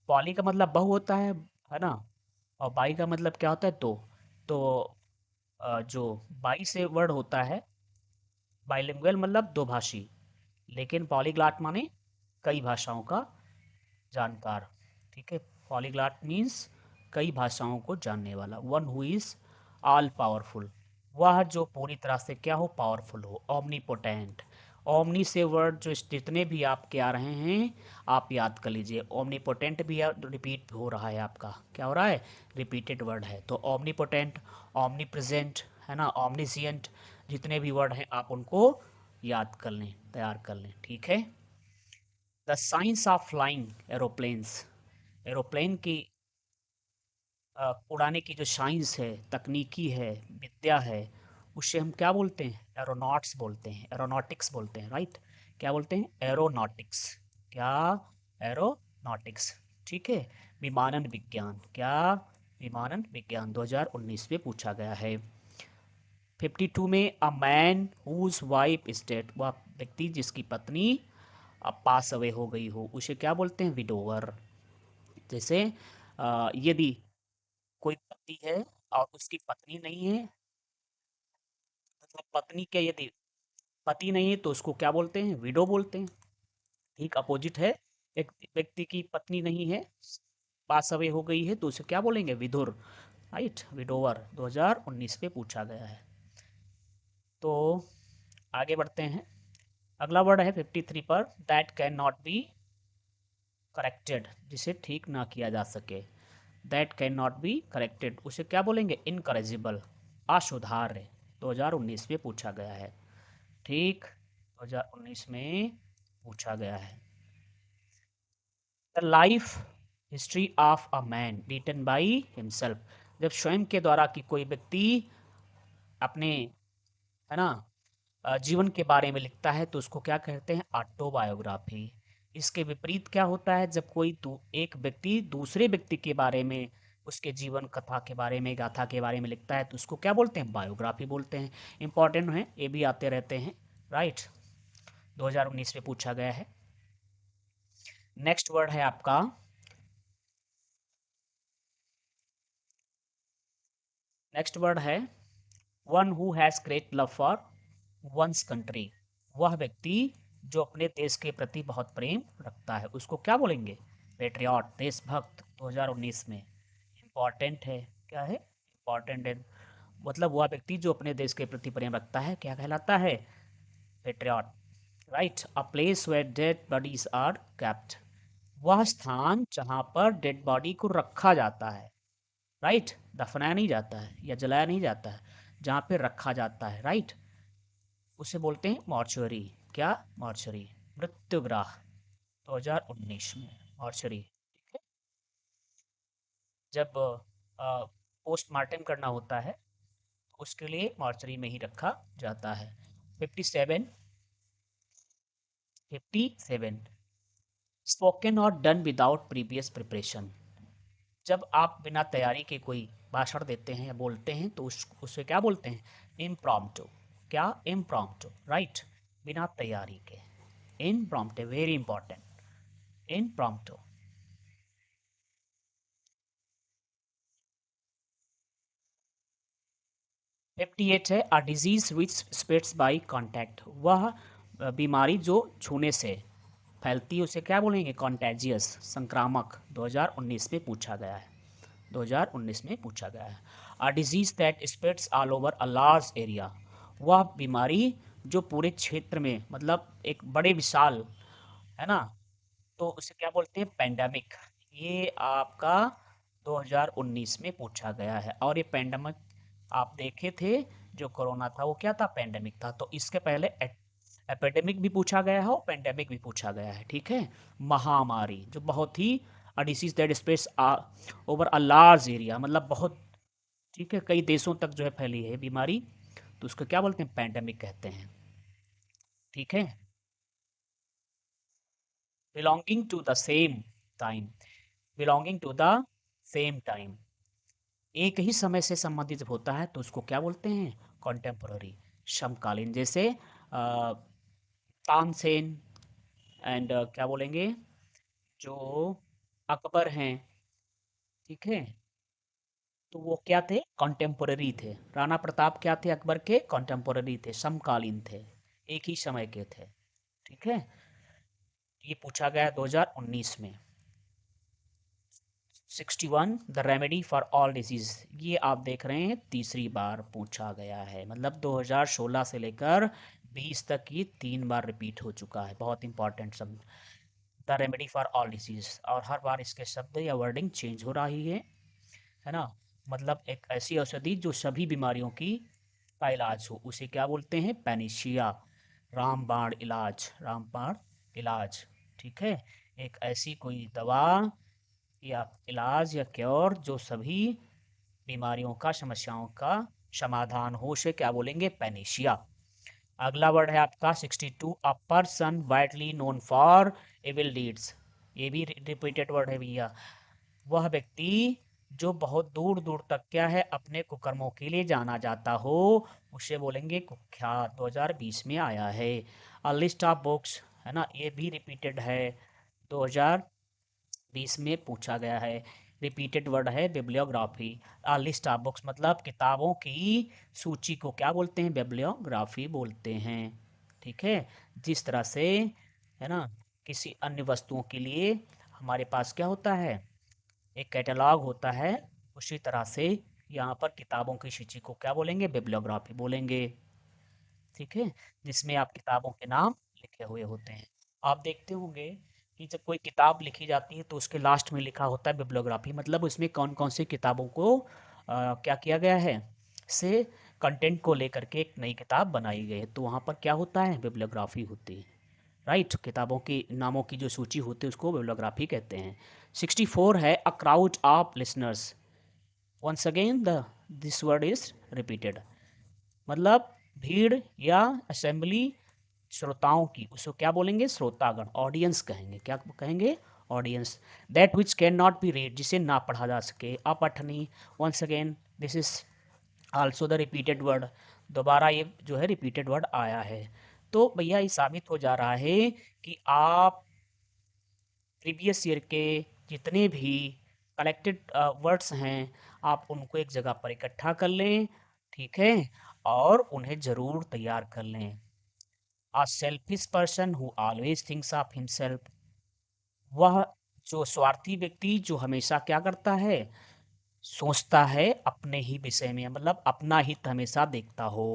Speaker 1: पॉली का मतलब बहु होता है ना, और बाई का मतलब क्या होता है, दो। तो जो बाई से वर्ड होता है, बाइलिंगुअल मतलब दो भाषी, लेकिन पॉलीग्लॉट माने कई भाषाओं का जानकार। ठीक है, पॉलीग्लॉट मीन्स कई भाषाओं को जानने वाला। One who is all powerful, वह जो पूरी तरह से क्या हो, पावरफुल हो, ओमनीपोटेंट। ओमनी से वर्ड जो जितने भी आपके आ रहे हैं आप याद कर लीजिए, ओमनीपोटेंट भी रिपीट हो रहा है, आपका क्या हो रहा है, रिपीटेड वर्ड है। तो ओमनीपोटेंट, ओमनी प्रेजेंट, है ना, ओमनीसियंट, जितने भी वर्ड हैं आप उनको याद कर लें, तैयार कर लें। ठीक है, the science of flying aeroplanes, aeroplane की उड़ाने की जो साइंस है, तकनीकी है, विद्या है, उसे हम क्या बोलते हैं, एरोनॉट्स बोलते हैं, एरोनॉटिक्स बोलते हैं, राइट। क्या बोलते हैं, एरोनॉटिक्स, क्या, एरोनॉटिक्स। ठीक है, विमानन विज्ञान, क्या, विमानन विज्ञान, 2019 में पूछा गया है। 52 में a man whose wife is dead, वह व्यक्ति जिसकी पत्नी अब पास अवे हो गई हो, उसे क्या बोलते हैं, विडोवर। जैसे यदि कोई पति है और उसकी पत्नी नहीं है, मतलब पत्नी के यदि पति नहीं है तो उसको क्या बोलते हैं, विडो बोलते हैं। ठीक अपोजिट है, एक व्यक्ति की पत्नी नहीं है पास अवे हो गई है तो उसे क्या बोलेंगे, विधुर। राइट, विडोवर 2019 में पूछा गया है। तो आगे बढ़ते हैं। अगला वर्ड है 53 पर, that can not be corrected, जिसे ठीक ना किया जा सके। That can not be corrected, उसे क्या बोलेंगे, इनकरेजिबल, अशुधार्य। 2019 में पूछा गया है। ठीक, 2019 में पूछा गया है। The life history of a man written by himself, जब स्वयं के द्वारा कि कोई व्यक्ति अपने, है ना, जीवन के बारे में लिखता है तो उसको क्या कहते हैं, ऑटोबायोग्राफी। इसके विपरीत क्या होता है, जब कोई एक व्यक्ति दूसरे व्यक्ति के बारे में, उसके जीवन कथा के बारे में, गाथा के बारे में लिखता है तो उसको क्या बोलते हैं, बायोग्राफी बोलते हैं। इंपॉर्टेंट है, ये भी आते रहते हैं। राइट, 2019 में पूछा गया है। नेक्स्ट वर्ड है आपका, नेक्स्ट वर्ड है one who has great love for one's country, वह व्यक्ति जो अपने देश के प्रति बहुत प्रेम रखता है, उसको क्या बोलेंगे, पेट्रियट, देशभक्त। 2019 में इम्पॉर्टेंट है, क्या है, इम्पॉर्टेंट है। मतलब वह व्यक्ति जो अपने देश के प्रति प्रेम रखता है क्या कहलाता है, patriot. Right, a place where dead bodies are kept, वह स्थान जहाँ पर डेड बॉडी को रखा जाता है। राइट, दफनाया नहीं जाता है या जलाया नहीं जाता है, जहाँ पे रखा जाता है। राइट, उसे बोलते हैं मॉर्चुअरी। क्या, मॉर्चुअरी, मृत्युग्राह। 2019 में मॉर्चुअरी। ठीक है, जब पोस्टमार्टम करना होता है उसके लिए मॉर्चरी में ही रखा जाता है। 57, 57, स्पोकन और डन विदाउट प्रीवियस प्रिपरेशन, जब आप बिना तैयारी के कोई भाषण देते हैं या बोलते हैं तो उसे क्या बोलते हैं, इम्प्रॉम्प्टू। क्या, इम्प्रॉम्प्टू। राइट, बिना तैयारी के, इम्प्रॉम्प्टू, वेरी इंपॉर्टेंट, इम्प्रॉम्प्टू। 58 है, a disease which spreads by contact, वह बीमारी जो छूने से फैलती है उसे क्या बोलेंगे, कॉन्टेजियस, संक्रामक। 2019 में पूछा गया है। 2019 में पूछा गया है। A disease that spreads all over a large area, वह बीमारी जो पूरे क्षेत्र में, मतलब एक बड़े विशाल, है ना, तो उसे क्या बोलते हैं, पेंडेमिक। ये आपका 2019 में पूछा गया है। और ये पेंडेमिक आप देखे थे, जो कोरोना था वो क्या था, पेंडेमिक था। तो इसके पहले एपिडेमिक भी पूछा गया है और पेंडेमिक भी पूछा गया है। ठीक है, महामारी जो बहुत ही, a disease that spreads over a large area, मतलब बहुत, ठीक है, कई देशों तक जो है फैली है बीमारी, तो उसको क्या बोलते हैं, पेंडेमिक कहते हैं। ठीक है, belonging to the same time, belonging to the same time, एक ही समय से संबंधित होता है तो उसको क्या बोलते हैं, कॉन्टेम्पोररी, समकालीन। जैसे तानसेन एंड क्या बोलेंगे, जो अकबर हैं, ठीक है, तो वो क्या थे, कॉन्टेम्पोररी थे। राणा प्रताप क्या थे, अकबर के कॉन्टेम्पोररी थे, समकालीन थे, एक ही समय के थे। ठीक है, ये पूछा गया 2019 में। 61, the remedy for all disease, ये आप देख रहे हैं तीसरी बार पूछा गया है, मतलब 2016 से लेकर 20 तक ये 3 बार रिपीट हो चुका है। बहुत इंपॉर्टेंट शब्द, the remedy for all disease, और हर बार इसके शब्द या वर्डिंग चेंज हो रही है ना। मतलब एक ऐसी औषधि जो सभी बीमारियों की का इलाज हो, उसे क्या बोलते हैं, पैनिशिया, रामबाण इलाज, रामबाण इलाज। ठीक है, एक ऐसी कोई दवा या इलाज या क्योर जो सभी बीमारियों का, समस्याओं का समाधान हो, उसे क्या बोलेंगे, पैनिशिया। अगला वर्ड है आपका 62, a person widely known for evil deeds, ये भी रिपीटेड वर्ड है भैया। वह व्यक्ति जो बहुत दूर दूर तक क्या है, अपने कुकर्मों के लिए जाना जाता हो, उसे बोलेंगे कुख्यात। 2020 में आया है। अ लिस्ट ऑफ बुक्स, है ना, ये भी रिपीटेड है, 2020 में पूछा गया है। रिपीटेड वर्ड है bibliography. A list of books मतलब किताबों की सूची को क्या बोलते हैं, बिब्लियोग्राफी बोलते हैं। ठीक है, जिस तरह से, है ना, किसी अन्य वस्तुओं के लिए हमारे पास क्या होता है, एक कैटलॉग होता है, उसी तरह से यहाँ पर किताबों की सूची को क्या बोलेंगे? बिब्लियोग्राफी बोलेंगे। ठीक है, जिसमें आप किताबों के नाम लिखे हुए होते हैं। आप देखते होंगे कि जब कोई किताब लिखी जाती है तो उसके लास्ट में लिखा होता है बिब्लियोग्राफी, मतलब उसमें कौन कौन सी किताबों को क्या किया गया है, से कंटेंट को लेकर के एक नई किताब बनाई गई है, तो वहाँ पर क्या होता है? बिब्लियोग्राफी होती है। राइट, किताबों की नामों की जो सूची होती है उसको बिब्लियोग्राफी कहते हैं। 64 है a crowd of listeners. Once again the this word is repeated, मतलब भीड़ या असेंबली श्रोताओं की, उसको क्या बोलेंगे? श्रोतागण, ऑडियंस कहेंगे। क्या कहेंगे? Audience. That which can not be read, जिसे ना पढ़ा जा सके, अपठनी। Once again this is also the repeated word, दोबारा ये जो है रिपीटेड वर्ड आया है। तो भैया ये साबित हो जा रहा है कि आप प्रीवियस ईयर के जितने भी कलेक्टेड वर्ड्स हैं, आप उनको एक जगह पर इकट्ठा कर लें, ठीक है, और उन्हें ज़रूर तैयार कर लें। A selfish person who always thinks of himself, वह जो स्वार्थी व्यक्ति जो हमेशा क्या करता है? सोचता है अपने ही विषय में, मतलब अपना हित हमेशा देखता हो।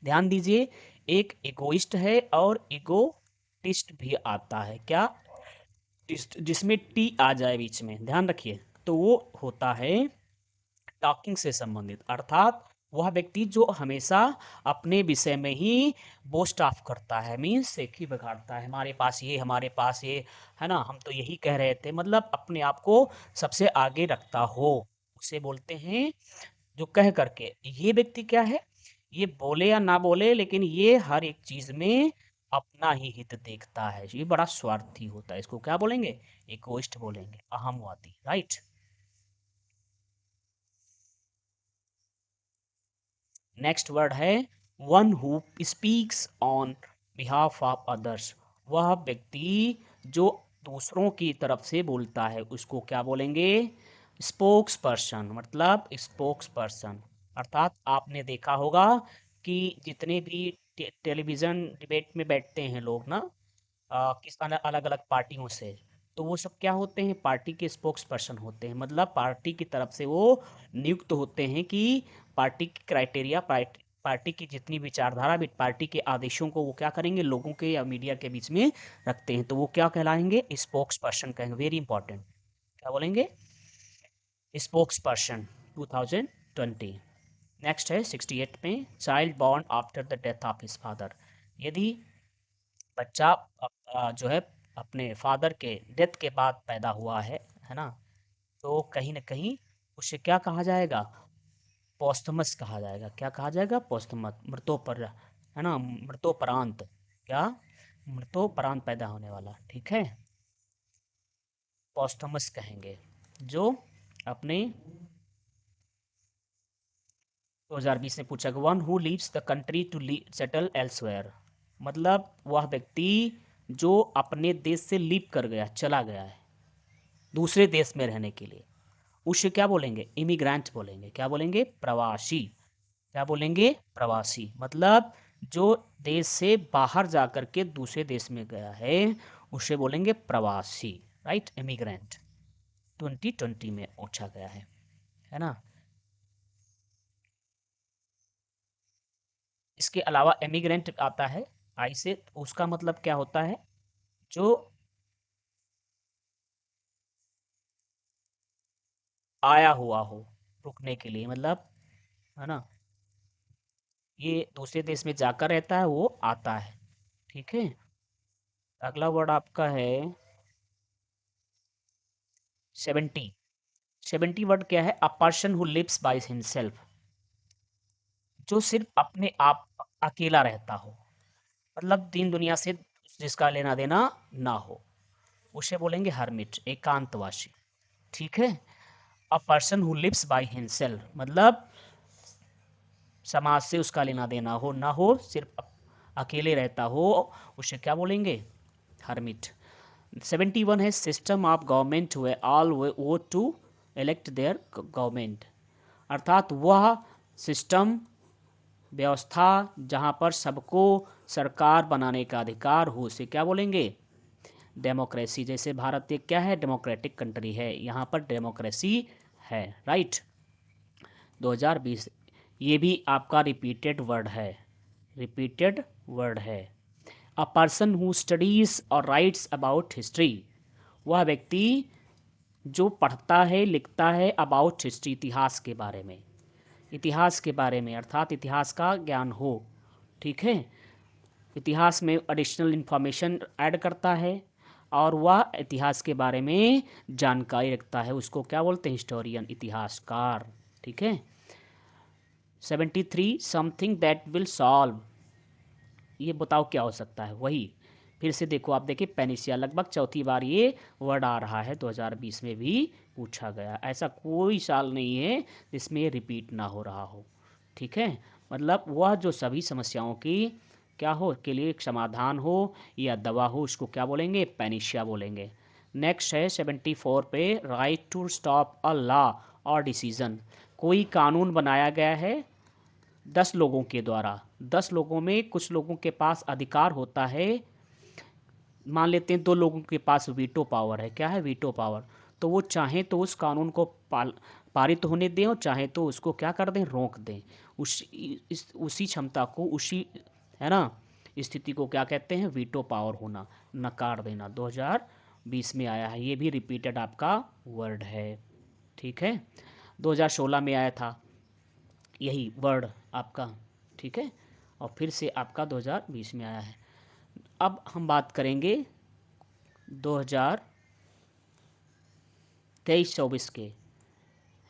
Speaker 1: ध्यान दीजिए, एक इगोइस्ट है और इगोटिस्ट भी आता है। क्या? जिसमें टी आ जाए बीच में, ध्यान रखिए, तो वो होता है टॉकिंग से संबंधित, अर्थात वह व्यक्ति जो हमेशा अपने विषय में ही बोस्ट ऑफ करता है, मीन्स एक ही बघाड़ता है, हमारे पास ये, हमारे पास ये है ना, हम तो यही कह रहे थे, मतलब अपने आप को सबसे आगे रखता हो, उसे बोलते हैं जो कह करके। ये व्यक्ति क्या है? ये बोले या ना बोले, लेकिन ये हर एक चीज में अपना ही हित देखता है, ये बड़ा स्वार्थी होता है, इसको क्या बोलेंगे? इगोइस्ट बोलेंगे, अहमवादी। राइट। नेक्स्ट वर्ड है one who speaks on behalf of others, वह व्यक्ति जो दूसरों की तरफ से बोलता है, उसको क्या बोलेंगे? स्पोक्स पर्सन, मतलब स्पोक्स पर्सन। अर्थात आपने देखा होगा कि जितने भी टेलीविज़न डिबेट में बैठते हैं लोग ना, किस अलग अलग पार्टियों से, तो वो सब क्या होते हैं? पार्टी के स्पोक्स पर्सन होते हैं, मतलब पार्टी की तरफ से वो नियुक्त होते हैं कि पार्टी की क्राइटेरिया, पार्टी की जितनी विचारधारा, पार्टी के आदेशों को वो क्या करेंगे? लोगों के या मीडिया के बीच में रखते हैं, तो वो क्या कहलाएंगे? स्पोक्स पर्सन कहेंगे। वेरी इंपॉर्टेंट, क्या बोलेंगे? Spokes person. 2020। नेक्स्ट है 68 में child born after the death of his father, यदि बच्चा जो है अपने फादर के डेथ के बाद पैदा हुआ है ना, तो कहीं ना कहीं उसे क्या कहा जाएगा? पोस्टमस कहा जाएगा। क्या कहा जाएगा? पोस्टमस, मृतोपर, है ना, मृतोपरांत। क्या? मृतोपरांत पैदा होने वाला, ठीक है, पोस्टमस कहेंगे। जो अपने 2020 में पूछा गया, one who leaves the country to settle elsewhere, मतलब वह व्यक्ति जो अपने देश से लीव कर गया, चला गया है दूसरे देश में रहने के लिए, उसे क्या बोलेंगे? इमिग्रेंट बोलेंगे। क्या बोलेंगे? प्रवासी। क्या बोलेंगे? प्रवासी, मतलब जो देश से बाहर जा कर के दूसरे देश में गया है, उसे बोलेंगे प्रवासी। राइट, इमिग्रेंट 2020 में पूछा गया है ना। इसके अलावा इमिग्रेंट आता है आई से, उसका मतलब क्या होता है? जो आया हुआ हो रुकने के लिए, मतलब, है ना, ये दूसरे देश में जाकर रहता है, वो आता है, ठीक है। अगला वर्ड आपका है 70। 70 वर्ड क्या है? A person who lives by himself, जो सिर्फ अपने आप अकेला रहता हो, मतलब दीन दुनिया से जिसका लेना देना ना हो, उसे बोलेंगे हर्मिट, एकांतवासी, ठीक है। A person who lives by himself, मतलब समाज से उसका लेना देना हो ना हो, सिर्फ अकेले रहता हो, उसे क्या बोलेंगे? हर्मिट। 71 है system of government who all vote to elect their government, अर्थात वह सिस्टम, व्यवस्था, जहाँ पर सबको सरकार बनाने का अधिकार हो, उसे क्या बोलेंगे? डेमोक्रेसी, जैसे भारत एक क्या है, डेमोक्रेटिक कंट्री है, यहाँ पर डेमोक्रेसी है, राइट। 2020, ये भी आपका रिपीटेड वर्ड है, रिपीटेड वर्ड है। अ पर्सन हु स्टडीज और राइट्स अबाउट हिस्ट्री, वह व्यक्ति जो पढ़ता है लिखता है अबाउट हिस्ट्री, इतिहास के बारे में, इतिहास के बारे में अर्थात इतिहास का ज्ञान हो, ठीक है। इतिहास में एडिशनल इंफॉर्मेशन ऐड करता है और वह इतिहास के बारे में जानकारी रखता है, उसको क्या बोलते हैं, हिस्टोरियन, इतिहासकार, ठीक है। 73, समथिंग दैट विल सॉल्व, ये बताओ क्या हो सकता है, वही फिर से देखो, आप देखिए पेनिसिया, लगभग चौथी बार ये वर्ड आ रहा है, 2020 में भी पूछा गया, ऐसा कोई साल नहीं है जिसमें ये रिपीट ना हो रहा हो, ठीक है। मतलब वह जो सभी समस्याओं की क्या हो के लिए एक समाधान हो या दवा हो, उसको क्या बोलेंगे, पेनिसिया बोलेंगे। नेक्स्ट है 74 पे, right to stop a law और डिसीजन, कोई कानून बनाया गया है 10 लोगों के द्वारा, 10 लोगों में कुछ लोगों के पास अधिकार होता है, मान लेते हैं 2 लोगों के पास वीटो पावर है, क्या है, वीटो पावर, तो वो चाहें तो उस कानून को पारित होने दें और चाहे तो उसको क्या कर दें, रोक दें, उसी क्षमता को, उसी, है ना, स्थिति को क्या कहते हैं, वीटो पावर होना, नकार देना। 2020 में आया है, ये भी रिपीटेड आपका वर्ड है, ठीक है। 2016 में आया था यही वर्ड आपका, ठीक है, और फिर से आपका 2020 में आया है। अब हम बात करेंगे 2023-24 के,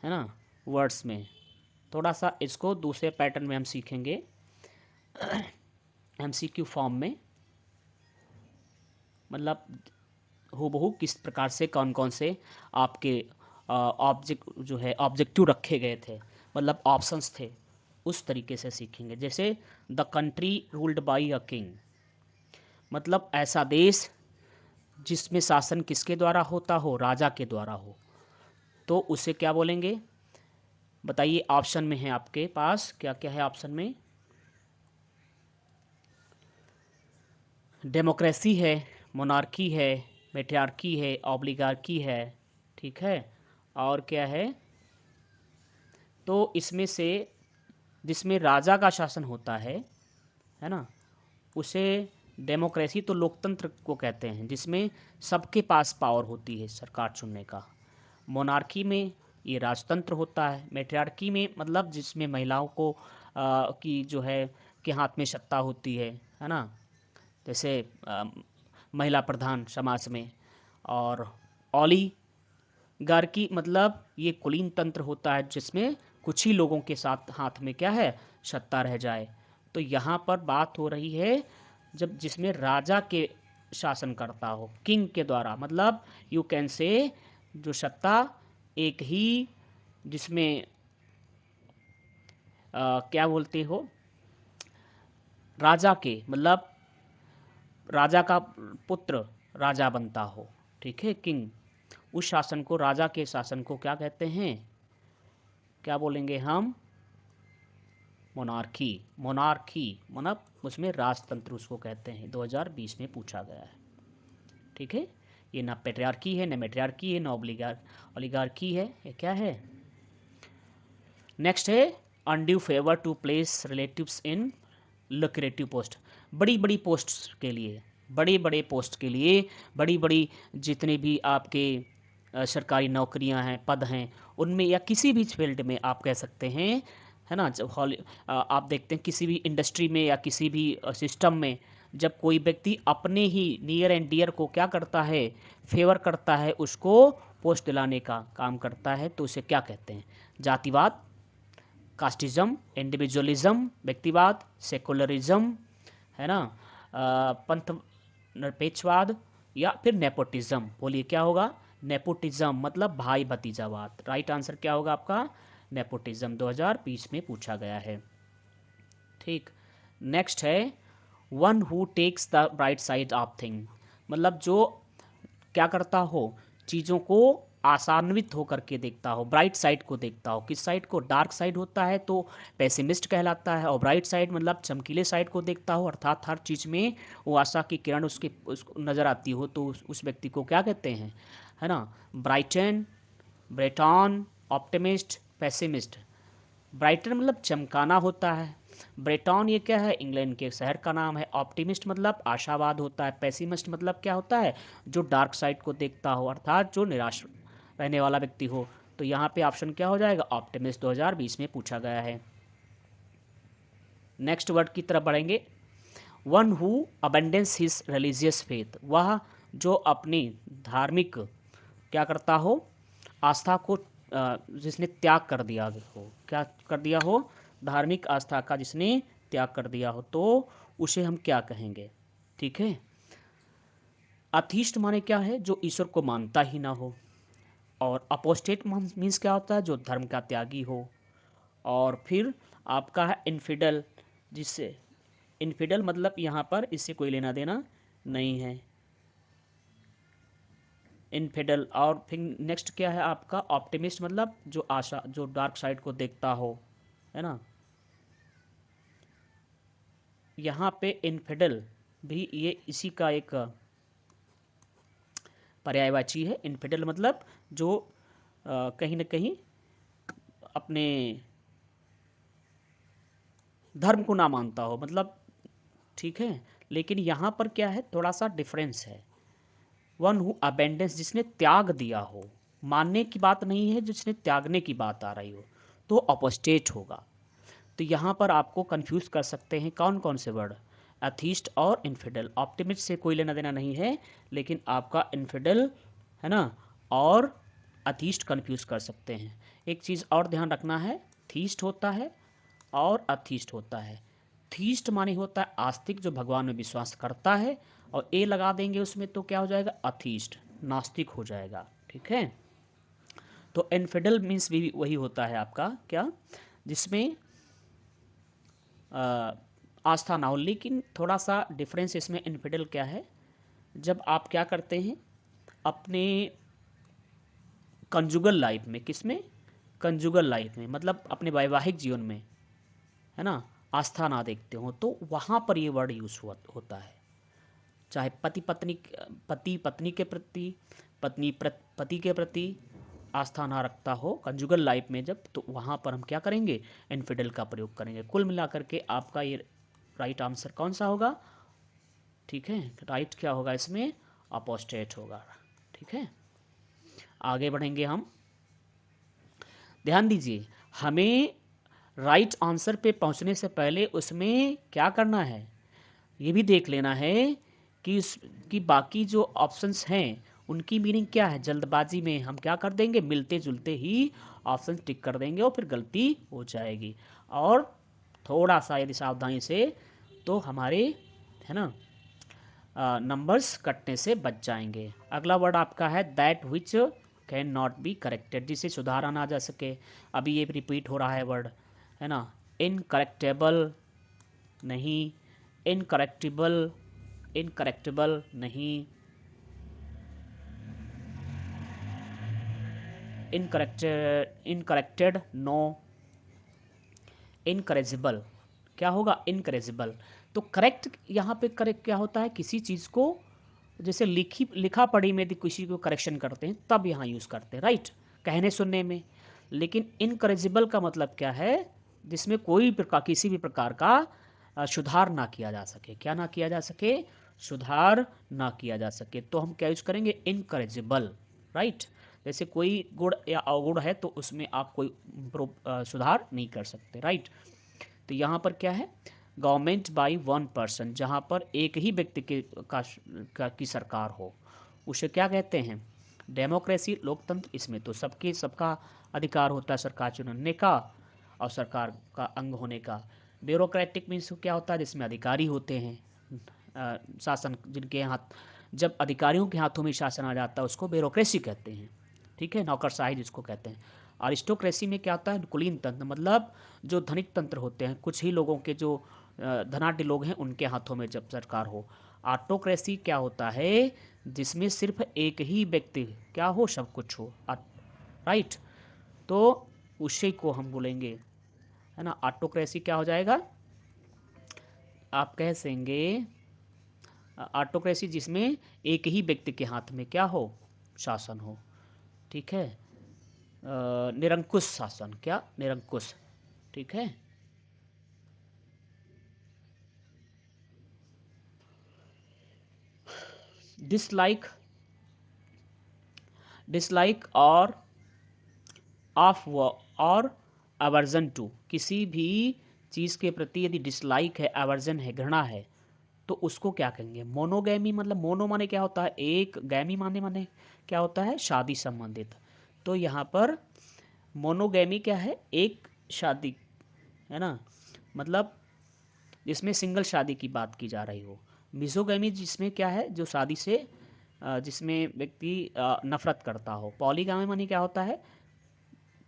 Speaker 1: है ना, वर्ड्स में, थोड़ा सा इसको दूसरे पैटर्न में हम सीखेंगे, एमसीक्यू फॉर्म में, मतलब हूबहू किस प्रकार से कौन कौन से आपके ऑब्जेक्ट जो है ऑब्जेक्टिव रखे गए थे, मतलब ऑप्शंस थे, उस तरीके से सीखेंगे। जैसे the country ruled by a king, मतलब ऐसा देश जिसमें शासन किसके द्वारा होता हो, राजा के द्वारा हो, तो उसे क्या बोलेंगे, बताइए। ऑप्शन में है आपके पास, क्या क्या है ऑप्शन में, डेमोक्रेसी है, मोनार्की है, मैट्रियार्की है, ऑब्लिगार्की है, ठीक है, और क्या है, तो इसमें से जिसमें राजा का शासन होता है ना, उसे डेमोक्रेसी तो लोकतंत्र को कहते हैं, जिसमें सबके पास पावर होती है सरकार चुनने का। मोनार्की में ये राजतंत्र होता है। मैट्रियार्की में मतलब जिसमें महिलाओं को की जो है के हाथ में सत्ता होती है ना, जैसे महिला प्रधान समाज में। और ओलिगार्की मतलब ये कुलीन तंत्र होता है, जिसमें कुछ ही लोगों के साथ हाथ में क्या है, सत्ता रह जाए। तो यहाँ पर बात हो रही है जब जिसमें राजा के शासन करता हो, किंग के द्वारा, मतलब यू कैन से जो सत्ता एक ही, जिसमें क्या बोलते हो, राजा के, मतलब राजा का पुत्र राजा बनता हो, ठीक है, किंग, उस शासन को, राजा के शासन को क्या कहते हैं, क्या बोलेंगे हम, मोनार्की। मोनार्की मतलब उसमें राजतंत्र उसको कहते हैं, 2020 में पूछा गया है, ठीक है। ये ना पेट्रियार्की है, ना मेट्रियार्की है, ना ओलिगार्की है, ये क्या है। नेक्स्ट है undue favour to place relatives in lucrative post, बड़ी बड़ी पोस्ट के लिए, बड़े बड़े पोस्ट के लिए, बड़ी बड़ी जितने भी आपके सरकारी नौकरियां हैं, पद हैं, उनमें या किसी भी फील्ड में आप कह सकते हैं, है ना, जब आप देखते हैं किसी भी इंडस्ट्री में या किसी भी सिस्टम में, जब कोई व्यक्ति अपने ही नियर एंड डियर को क्या करता है, फेवर करता है, उसको पोस्ट दिलाने का काम करता है, तो उसे क्या कहते हैं, जातिवाद, कास्टिज्म, इंडिविजुअलिज्म, व्यक्तिवाद, सेकुलरिज्म, है ना, पंथ निरपेक्षवाद, या फिर नेपोटिज्म। बोलिए क्या होगा, नेपोटिज्म, मतलब भाई भतीजावाद। राइट आंसर क्या होगा आपका, नेपोटिज्म, 2020 में पूछा गया है, ठीक। नेक्स्ट है one who takes the bright side of thing, मतलब जो क्या करता हो, चीज़ों को आशान्वित होकर के देखता हो, ब्राइट साइड को देखता हो। किस साइड को? डार्क साइड होता है तो पेसिमिस्ट कहलाता है, और ब्राइट साइड मतलब चमकीले साइड को देखता हो, अर्थात हर चीज़ में वो आशा की किरण उसको नज़र आती हो, तो उस व्यक्ति को क्या कहते हैं, है ना? ब्राइटन, ब्रेटॉन, ऑप्टिमिस्ट, पेसिमिस्ट। ब्राइटन मतलब चमकाना होता है, ब्रेटॉन ये क्या है? इंग्लैंड के शहर का नाम है। ऑप्टिमिस्ट मतलब आशावाद होता है। पेसिमिस्ट मतलब क्या होता है? जो डार्क साइड को देखता हो, अर्थात जो निराश रहने वाला व्यक्ति हो। तो यहाँ पे ऑप्शन क्या हो जाएगा? ऑप्टिमिस्ट 2020 में पूछा गया है। नेक्स्ट वर्ड की तरफ बढ़ेंगे। One who abundance his religious faith, वह जो अपनी धार्मिक क्या करता हो? आस्था को जिसने त्याग कर दिया हो, क्या कर दिया हो? धार्मिक आस्था का जिसने त्याग कर दिया हो, तो उसे हम क्या कहेंगे? ठीक है। अथीस्ट माने क्या है? जो ईश्वर को मानता ही ना हो। और अपोस्टेट मीन्स क्या होता है? जो धर्म का त्यागी हो। और फिर आपका है इनफिडल, जिससे इनफिडल मतलब यहाँ पर इससे कोई लेना देना नहीं है, इनफिडल। और फिर नेक्स्ट क्या है आपका? ऑप्टिमिस्ट मतलब जो आशा, जो डार्क साइड को देखता हो, है ना? यहाँ पे इनफिडल भी ये इसी का एक पर्यायवाची है। इनफिडल मतलब जो कहीं ना कहीं अपने धर्म को ना मानता हो, मतलब ठीक है। लेकिन यहाँ पर क्या है, थोड़ा सा डिफरेंस है। वन हु अबेंडेंस, जिसने त्याग दिया हो, मानने की बात नहीं है, जिसने त्यागने की बात आ रही हो, तो अपोस्टेट होगा। तो यहाँ पर आपको कंफ्यूज कर सकते हैं कौन कौन से वर्ड? अथीस्ट और इनफिडल। ऑप्टिमिस्ट से कोई लेना देना नहीं है, लेकिन आपका इनफिडल, है ना, और अथीस्ट कंफ्यूज कर सकते हैं। एक चीज़ और ध्यान रखना है, थीस्ट होता है और अथीस्ट होता है। थीस्ट माने होता है आस्तिक, जो भगवान में विश्वास करता है, और ए लगा देंगे उसमें तो क्या हो जाएगा? अथीस्ट, नास्तिक हो जाएगा। ठीक है। तो इनफिडल मीन्स भी वही होता है आपका क्या, जिसमें आस्था ना हो। लेकिन थोड़ा सा डिफरेंस इसमें इनफिडल क्या है, जब आप क्या करते हैं अपने कंजुगल लाइफ में, किसमें? कंजुगल लाइफ में, मतलब अपने वैवाहिक जीवन में, है ना, आस्था ना देखते हो, तो वहाँ पर ये वर्ड यूज होता है। चाहे पति पत्नी के प्रति, पति के प्रति आस्था ना रखता हो कंजुगल लाइफ में जब, तो वहाँ पर हम क्या करेंगे? इनफिडल का प्रयोग करेंगे। कुल मिलाकर के आपका ये राइट आंसर कौन सा होगा? ठीक है, राइट क्या होगा इसमें? अपोस्टेट होगा। ठीक है, आगे बढ़ेंगे हम। ध्यान दीजिए, हमें राइट आंसर पे पहुंचने से पहले उसमें क्या करना है, ये भी देख लेना है कि बाकी जो ऑप्शंस हैं उनकी मीनिंग क्या है। जल्दबाजी में हम क्या कर देंगे? मिलते जुलते ही ऑप्शन टिक कर देंगे और फिर गलती हो जाएगी। और थोड़ा सा यदि सावधानी से, तो हमारे, है ना, नंबर्स कटने से बच जाएंगे। अगला वर्ड आपका है that which can not be corrected, जिसे सुधारा ना जा सके। अभी ये रिपीट हो रहा है वर्ड, है ना। इनकरेक्टेबल नहीं, इनकरेक्टिबल, इनकरेक्टेबल नहीं, इनकरेक्टेड नो, इनकरेजिबल। क्या होगा? इनकरेजिबल। तो करेक्ट यहाँ पे करेक्ट क्या होता है? किसी चीज़ को जैसे लिखा पढ़ी में यदि किसी को करेक्शन करते हैं तब यहाँ यूज़ करते हैं, राइट, कहने सुनने में। लेकिन इनकरेजिबल का मतलब क्या है? जिसमें कोई प्रकार, किसी भी प्रकार का सुधार ना किया जा सके। क्या ना किया जा सके? सुधार ना किया जा सके, तो हम क्या यूज़ करेंगे? इनकरेजिबल, राइट। जैसे कोई गुण या अवगुण है तो उसमें आप कोई सुधार नहीं कर सकते, राइट। तो यहाँ पर क्या है? गवर्नमेंट बाय वन पर्सन, जहाँ पर एक ही व्यक्ति की सरकार हो, उसे क्या कहते हैं? डेमोक्रेसी, लोकतंत्र। इसमें तो सबका अधिकार होता है सरकार चुनने का और सरकार का अंग होने का। ब्यूरोक्रेटिक मीन्स क्या होता है? जिसमें अधिकारी होते हैं, शासन जिनके हाथ, जब अधिकारियों के हाथों में शासन आ जाता है उसको ब्यूरोक्रेसी कहते हैं। ठीक है, नौकरशाही जिसको कहते हैं। अरिस्टोक्रेसी में क्या होता है? कुलीन तंत्र, मतलब जो धनिक तंत्र होते हैं, कुछ ही लोगों के जो धनाढ्य लोग हैं उनके हाथों में जब सरकार हो। ऑटोक्रेसी क्या होता है, जिसमें सिर्फ एक ही व्यक्ति क्या हो, सब कुछ हो, राइट। तो उसी को हम बोलेंगे, है ना, ऑटोक्रेसी क्या हो जाएगा, आप कह सकेंगे ऑटोक्रेसी जिसमें एक ही व्यक्ति के हाथ में क्या हो, शासन हो, ठीक है। निरंकुश शासन, क्या निरंकुश, ठीक है। डिसलाइक, डिसलाइक ऑफ और अवर्जन टू, किसी भी चीज़ के प्रति यदि डिसलाइक है, अवर्जन है, घृणा है, तो उसको क्या कहेंगे, मोनोगैमी। मतलब मोनो माने क्या होता है, एक, गैमी माने क्या होता है, शादी संबंधित। तो यहाँ पर मोनोगैमी क्या है, एक शादी, है ना, मतलब जिसमें सिंगल शादी की बात की जा रही हो। मिसोगैमी जिसमें क्या है, जो शादी से जिसमें व्यक्ति नफरत करता हो। पॉलीगैमी माने क्या होता है,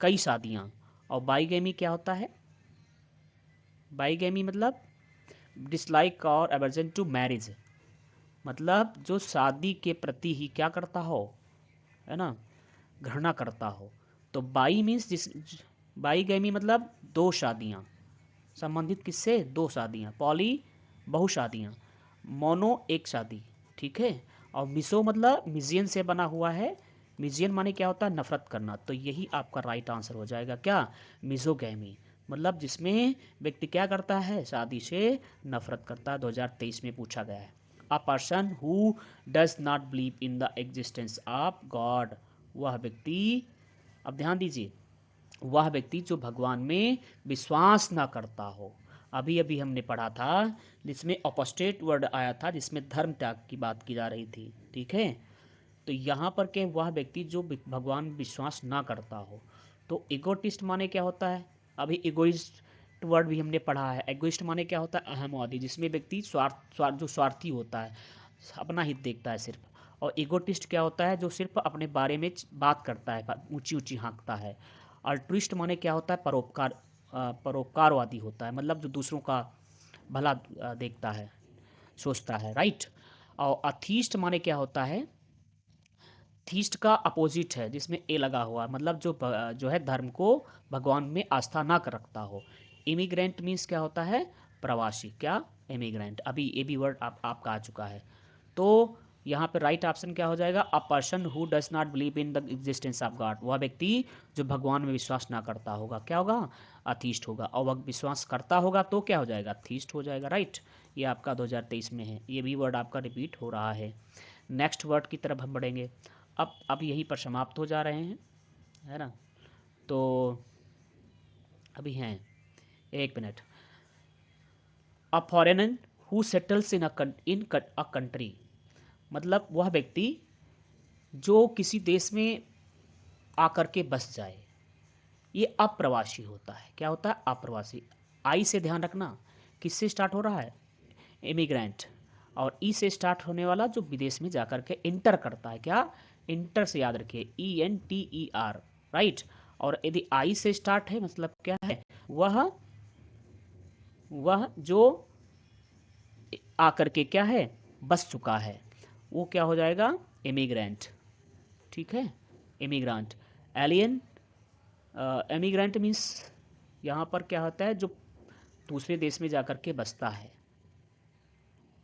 Speaker 1: कई शादियाँ। और बाईगैमी क्या होता है, बाईगैमी मतलब डिसलाइक और एवर्जन टू मैरिज, मतलब जो शादी के प्रति ही क्या करता हो, है ना, घृणा करता हो। तो बाई मीन्स जिस, बाईगैमी मतलब दो शादियाँ, संबंधित किससे, दो शादियाँ। पॉली बहु शादियाँ, मोनो एक शादी, ठीक है। और मिसो मतलब मिजियन से बना हुआ है। मिजियन माने क्या होता है, नफरत करना। तो यही आपका राइट आंसर हो जाएगा, क्या, मिजोगैमी, मतलब जिसमें व्यक्ति क्या करता है, शादी से नफरत करता है। 2023 में पूछा गया है। A person who does not believe in the existence of God, वह व्यक्ति, अब ध्यान दीजिए, वह व्यक्ति जो भगवान में विश्वास ना करता हो। अभी अभी हमने पढ़ा था जिसमें अपोस्टेट वर्ड आया था, जिसमें धर्म त्याग की बात की जा रही थी, ठीक है। तो यहाँ पर क्या, वह व्यक्ति जो भगवान में विश्वास ना करता हो। तो इगोटिस्ट माने क्या होता है, अभी इगोइस्ट वर्ड भी हमने पढ़ा है। एगोइस्ट माने क्या होता है, अहमवादी, जिसमें व्यक्ति जो स्वार्थी होता है, अपना हित देखता है सिर्फ। और इगोटिस्ट क्या होता है, जो सिर्फ अपने बारे में बात करता है, ऊंची ऊंची हाँकता है। अल्ट्रुइस्ट माने क्या होता है, परोपकारवादी होता है, मतलब जो दूसरों का भला देखता है, सोचता है, राइट। और अथीस्ट माने क्या होता है, थीस्ट का अपोजिट है, जिसमें ए लगा हुआ है, मतलब जो है धर्म को, भगवान में आस्था ना कर रखता हो। इमिग्रेंट मीन्स क्या होता है, प्रवासी, क्या, इमिग्रेंट। अभी ये भी वर्ड आपका आ चुका है। तो यहाँ पे राइट ऑप्शन क्या हो जाएगा, अ person who does not believe in the existence of God, वह व्यक्ति जो भगवान में विश्वास ना करता होगा, क्या होगा, अथीस्ट होगा। और वह विश्वास करता होगा तो क्या हो जाएगा, थीस्ट हो जाएगा, राइट। ये आपका 2023 में है, ये भी वर्ड आपका रिपीट हो रहा है। नेक्स्ट वर्ड की तरफ हम बढ़ेंगे। अब यहीं पर समाप्त हो जा रहे हैं, है ना। तो अभी हैं, एक minute. A foreigner who settles in a country, मतलब वह व्यक्ति जो किसी देश में आकर के बस जाए, ये अप्रवासी होता है। क्या होता है, अप्रवासी। आई से ध्यान रखना, किससे स्टार्ट हो रहा है, इमिग्रेंट। और ई से स्टार्ट होने वाला जो विदेश में जाकर के इंटर करता है, क्या, इंटर से याद रखिए, ENTER, राइट। और यदि आई से स्टार्ट है, मतलब क्या है, वह जो आकर के क्या है, बस चुका है, वो क्या हो जाएगा, इमिग्रेंट, ठीक है, इमिग्रेंट। एलियन, इमिग्रेंट मीन्स यहाँ पर क्या होता है, जो दूसरे देश में जाकर के बसता है,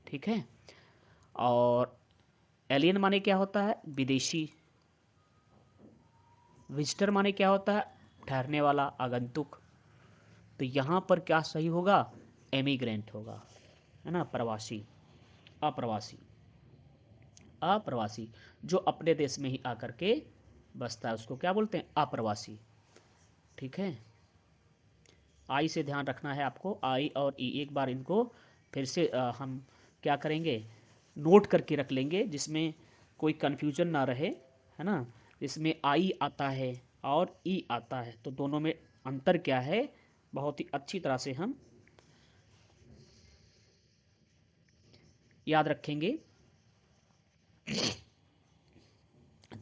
Speaker 1: ठीक है। और एलियन माने क्या होता है, विदेशी। विजिटर माने क्या होता है, ठहरने वाला, आगंतुक। तो यहाँ पर क्या सही होगा, एमिग्रेंट होगा, है ना, प्रवासी, अप्रवासी, अप्रवासी जो अपने देश में ही आकर के बसता है, उसको क्या बोलते हैं, अप्रवासी, ठीक है। आई से ध्यान रखना है आपको, आई और ई, एक बार इनको फिर से हम क्या करेंगे, नोट करके रख लेंगे, जिसमें कोई कन्फ्यूजन ना रहे, है ना। इसमें आई आता है और ई आता है, तो दोनों में अंतर क्या है, बहुत ही अच्छी तरह से हम याद रखेंगे,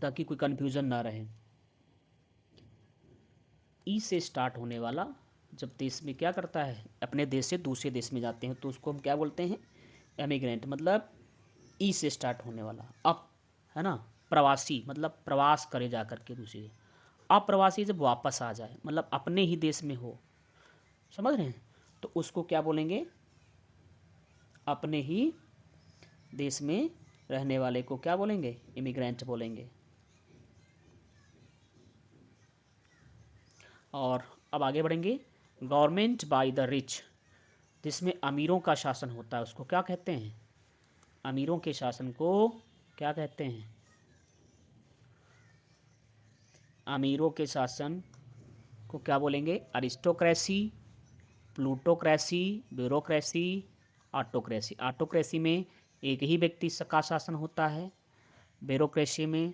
Speaker 1: ताकि कोई कन्फ्यूजन ना रहे। ई से स्टार्ट होने वाला जब देश में क्या करता है, अपने देश से दूसरे देश में जाते हैं, तो उसको हम क्या बोलते हैं, एमिग्रेंट, मतलब ई से स्टार्ट होने वाला अप, है ना। प्रवासी मतलब प्रवास करे जा करके दूसरी। अप्रवासी जब वापस आ जाए, मतलब अपने ही देश में हो, समझ रहे हैं, तो उसको क्या बोलेंगे, अपने ही देश में रहने वाले को क्या बोलेंगे, इमिग्रेंट बोलेंगे। और अब आगे बढ़ेंगे। गवर्नमेंट बाय द रिच, जिसमें अमीरों का शासन होता है, उसको क्या कहते हैं, अमीरों के शासन को क्या कहते हैं, अमीरों के शासन को क्या बोलेंगे, aristocracy, plutocracy, bureaucracy, autocracy. Autocracy में एक ही व्यक्ति का शासन होता है। ब्यूरोक्रेसी में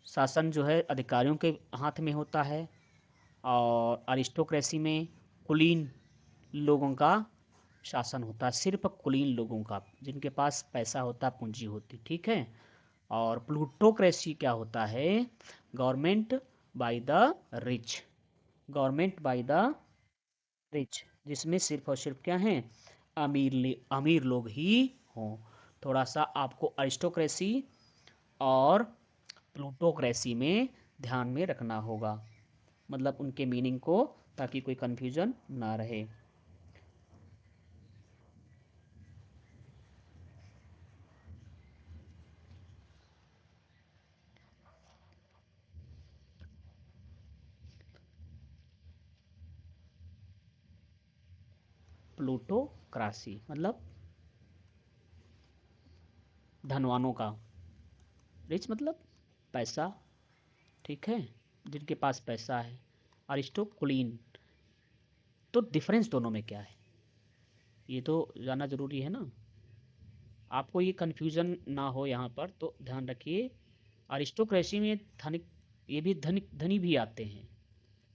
Speaker 1: शासन जो है अधिकारियों के हाथ में होता है। और अरिस्टोक्रेसी में कुलीन लोगों का शासन होता है, सिर्फ कुलीन लोगों का, जिनके पास पैसा होता, पूंजी होती, ठीक है। और प्लूटोक्रेसी क्या होता है, government by the rich, government by the rich, जिसमें सिर्फ और सिर्फ क्या हैं, अमीर लोग ही हों। थोड़ा सा आपको अरिस्टोक्रेसी और प्लूटोक्रेसी में ध्यान में रखना होगा, मतलब उनके मीनिंग को, ताकि कोई कन्फ्यूजन ना रहे। प्लूटोक्रासी मतलब धनवानों का, रिच मतलब पैसा, ठीक है, जिनके पास पैसा है। अरिस्टो कुलीन, तो डिफरेंस दोनों में क्या है, ये तो जानना ज़रूरी है ना, आपको ये कन्फ्यूज़न ना हो यहाँ पर, तो ध्यान रखिए। अरिस्टोक्रेसी में धनिक, ये भी धनिक धनी भी आते हैं,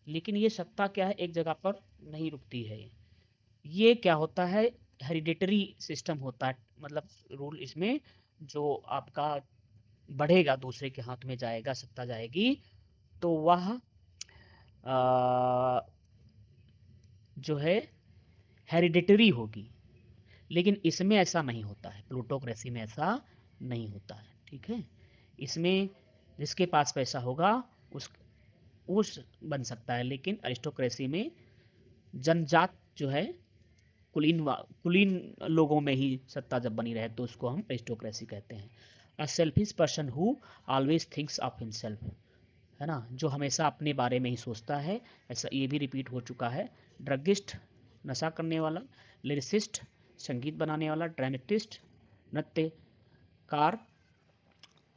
Speaker 1: लेकिन ये सत्ता क्या है, एक जगह पर नहीं रुकती है। ये क्या होता है, हेरिडिटरी सिस्टम होता है, मतलब रूल इसमें जो आपका बढ़ेगा, दूसरे के हाथ में जाएगा, सत्ता जाएगी, तो वह जो है हेरिडिटरी होगी। लेकिन इसमें ऐसा नहीं होता है, प्लूटोक्रेसी में ऐसा नहीं होता है, ठीक है। इसमें जिसके पास पैसा होगा उस बन सकता है, लेकिन अरिस्टोक्रेसी में जनजात जो है, कुलीन लोगों में ही सत्ता जब बनी रहे, तो उसको हम अरिस्टोक्रेसी कहते हैं। A selfish person who always thinks of himself, है ना, जो हमेशा अपने बारे में ही सोचता है, ऐसा ये भी रिपीट हो चुका है। ड्रगिस्ट, नशा करने वाला। लिरिसिस्ट, संगीत बनाने वाला। ड्रामेटिस्ट, नृत्यकार।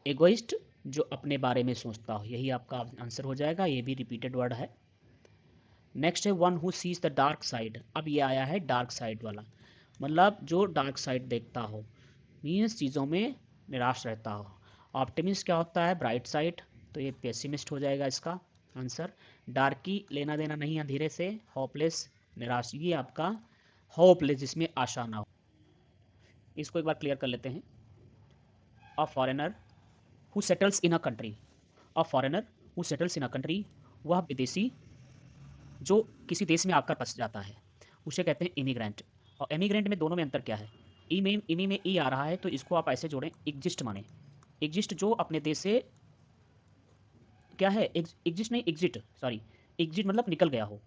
Speaker 1: एगोइस्ट, जो अपने बारे में सोचता हो, यही आपका आंसर हो जाएगा, ये भी रिपीटेड वर्ड है। नेक्स्ट है one who seize the dark side, अब ये आया है डार्क साइड वाला, मतलब जो डार्क साइड देखता हो, मीन्स चीज़ों में निराश रहता हो। ऑप्टिमिस्ट क्या होता है, ब्राइट साइड, तो ये पेसिमिस्ट हो जाएगा इसका आंसर। डार्की लेना देना नहीं अंधेरे से। होपलेस, निराश, ये आपका होपलेस, जिसमें आशा ना हो। इसको एक बार क्लियर कर लेते हैं। A foreigner who settles in a country, a foreigner who settles in a country, वह विदेशी जो किसी देश में आकर बस जाता है, उसे कहते हैं इमिग्रेंट। और एमिग्रेंट में दोनों में अंतर क्या है, ई में इमी में ई आ रहा है, तो इसको आप ऐसे जोड़ें, एग्जिस्ट माने, एग्जिस्ट जो अपने देश से क्या है, एग्जिस्ट नहीं, एग्जिट, सॉरी, एग्जिट मतलब निकल गया हो,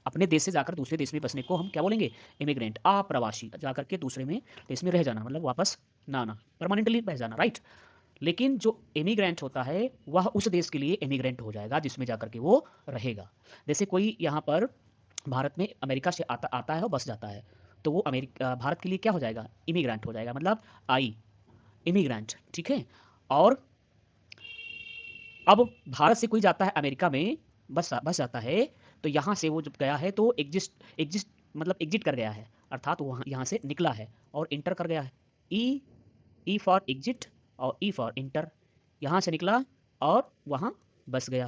Speaker 1: अपने देश से जाकर दूसरे देश में बसने को हम क्या बोलेंगे, इमिग्रेंट। अप्रवासी, जाकर के दूसरे में देश में रह जाना, मतलब वापस ना आना, परमानेंटली रह जाना, राइट। लेकिन जो इमिग्रेंट होता है वह उस देश के लिए इमिग्रेंट हो जाएगा जिसमें जाकर के वो रहेगा। जैसे कोई यहाँ पर भारत में अमेरिका से आता आता है और बस जाता है, तो वो अमेरिका भारत के लिए क्या हो जाएगा, इमिग्रेंट हो जाएगा, मतलब आई, इमिग्रेंट, ठीक है। और अब भारत से कोई जाता है अमेरिका में, बस जाता है, तो यहाँ से वो जब गया है तो एग्जिस्ट मतलब एग्जिट कर गया है, अर्थात वो यहाँ से निकला है और इंटर कर गया है। ई, ई फॉर एग्जिट और ई फॉर इंटर, यहाँ से निकला और वहाँ बस गया।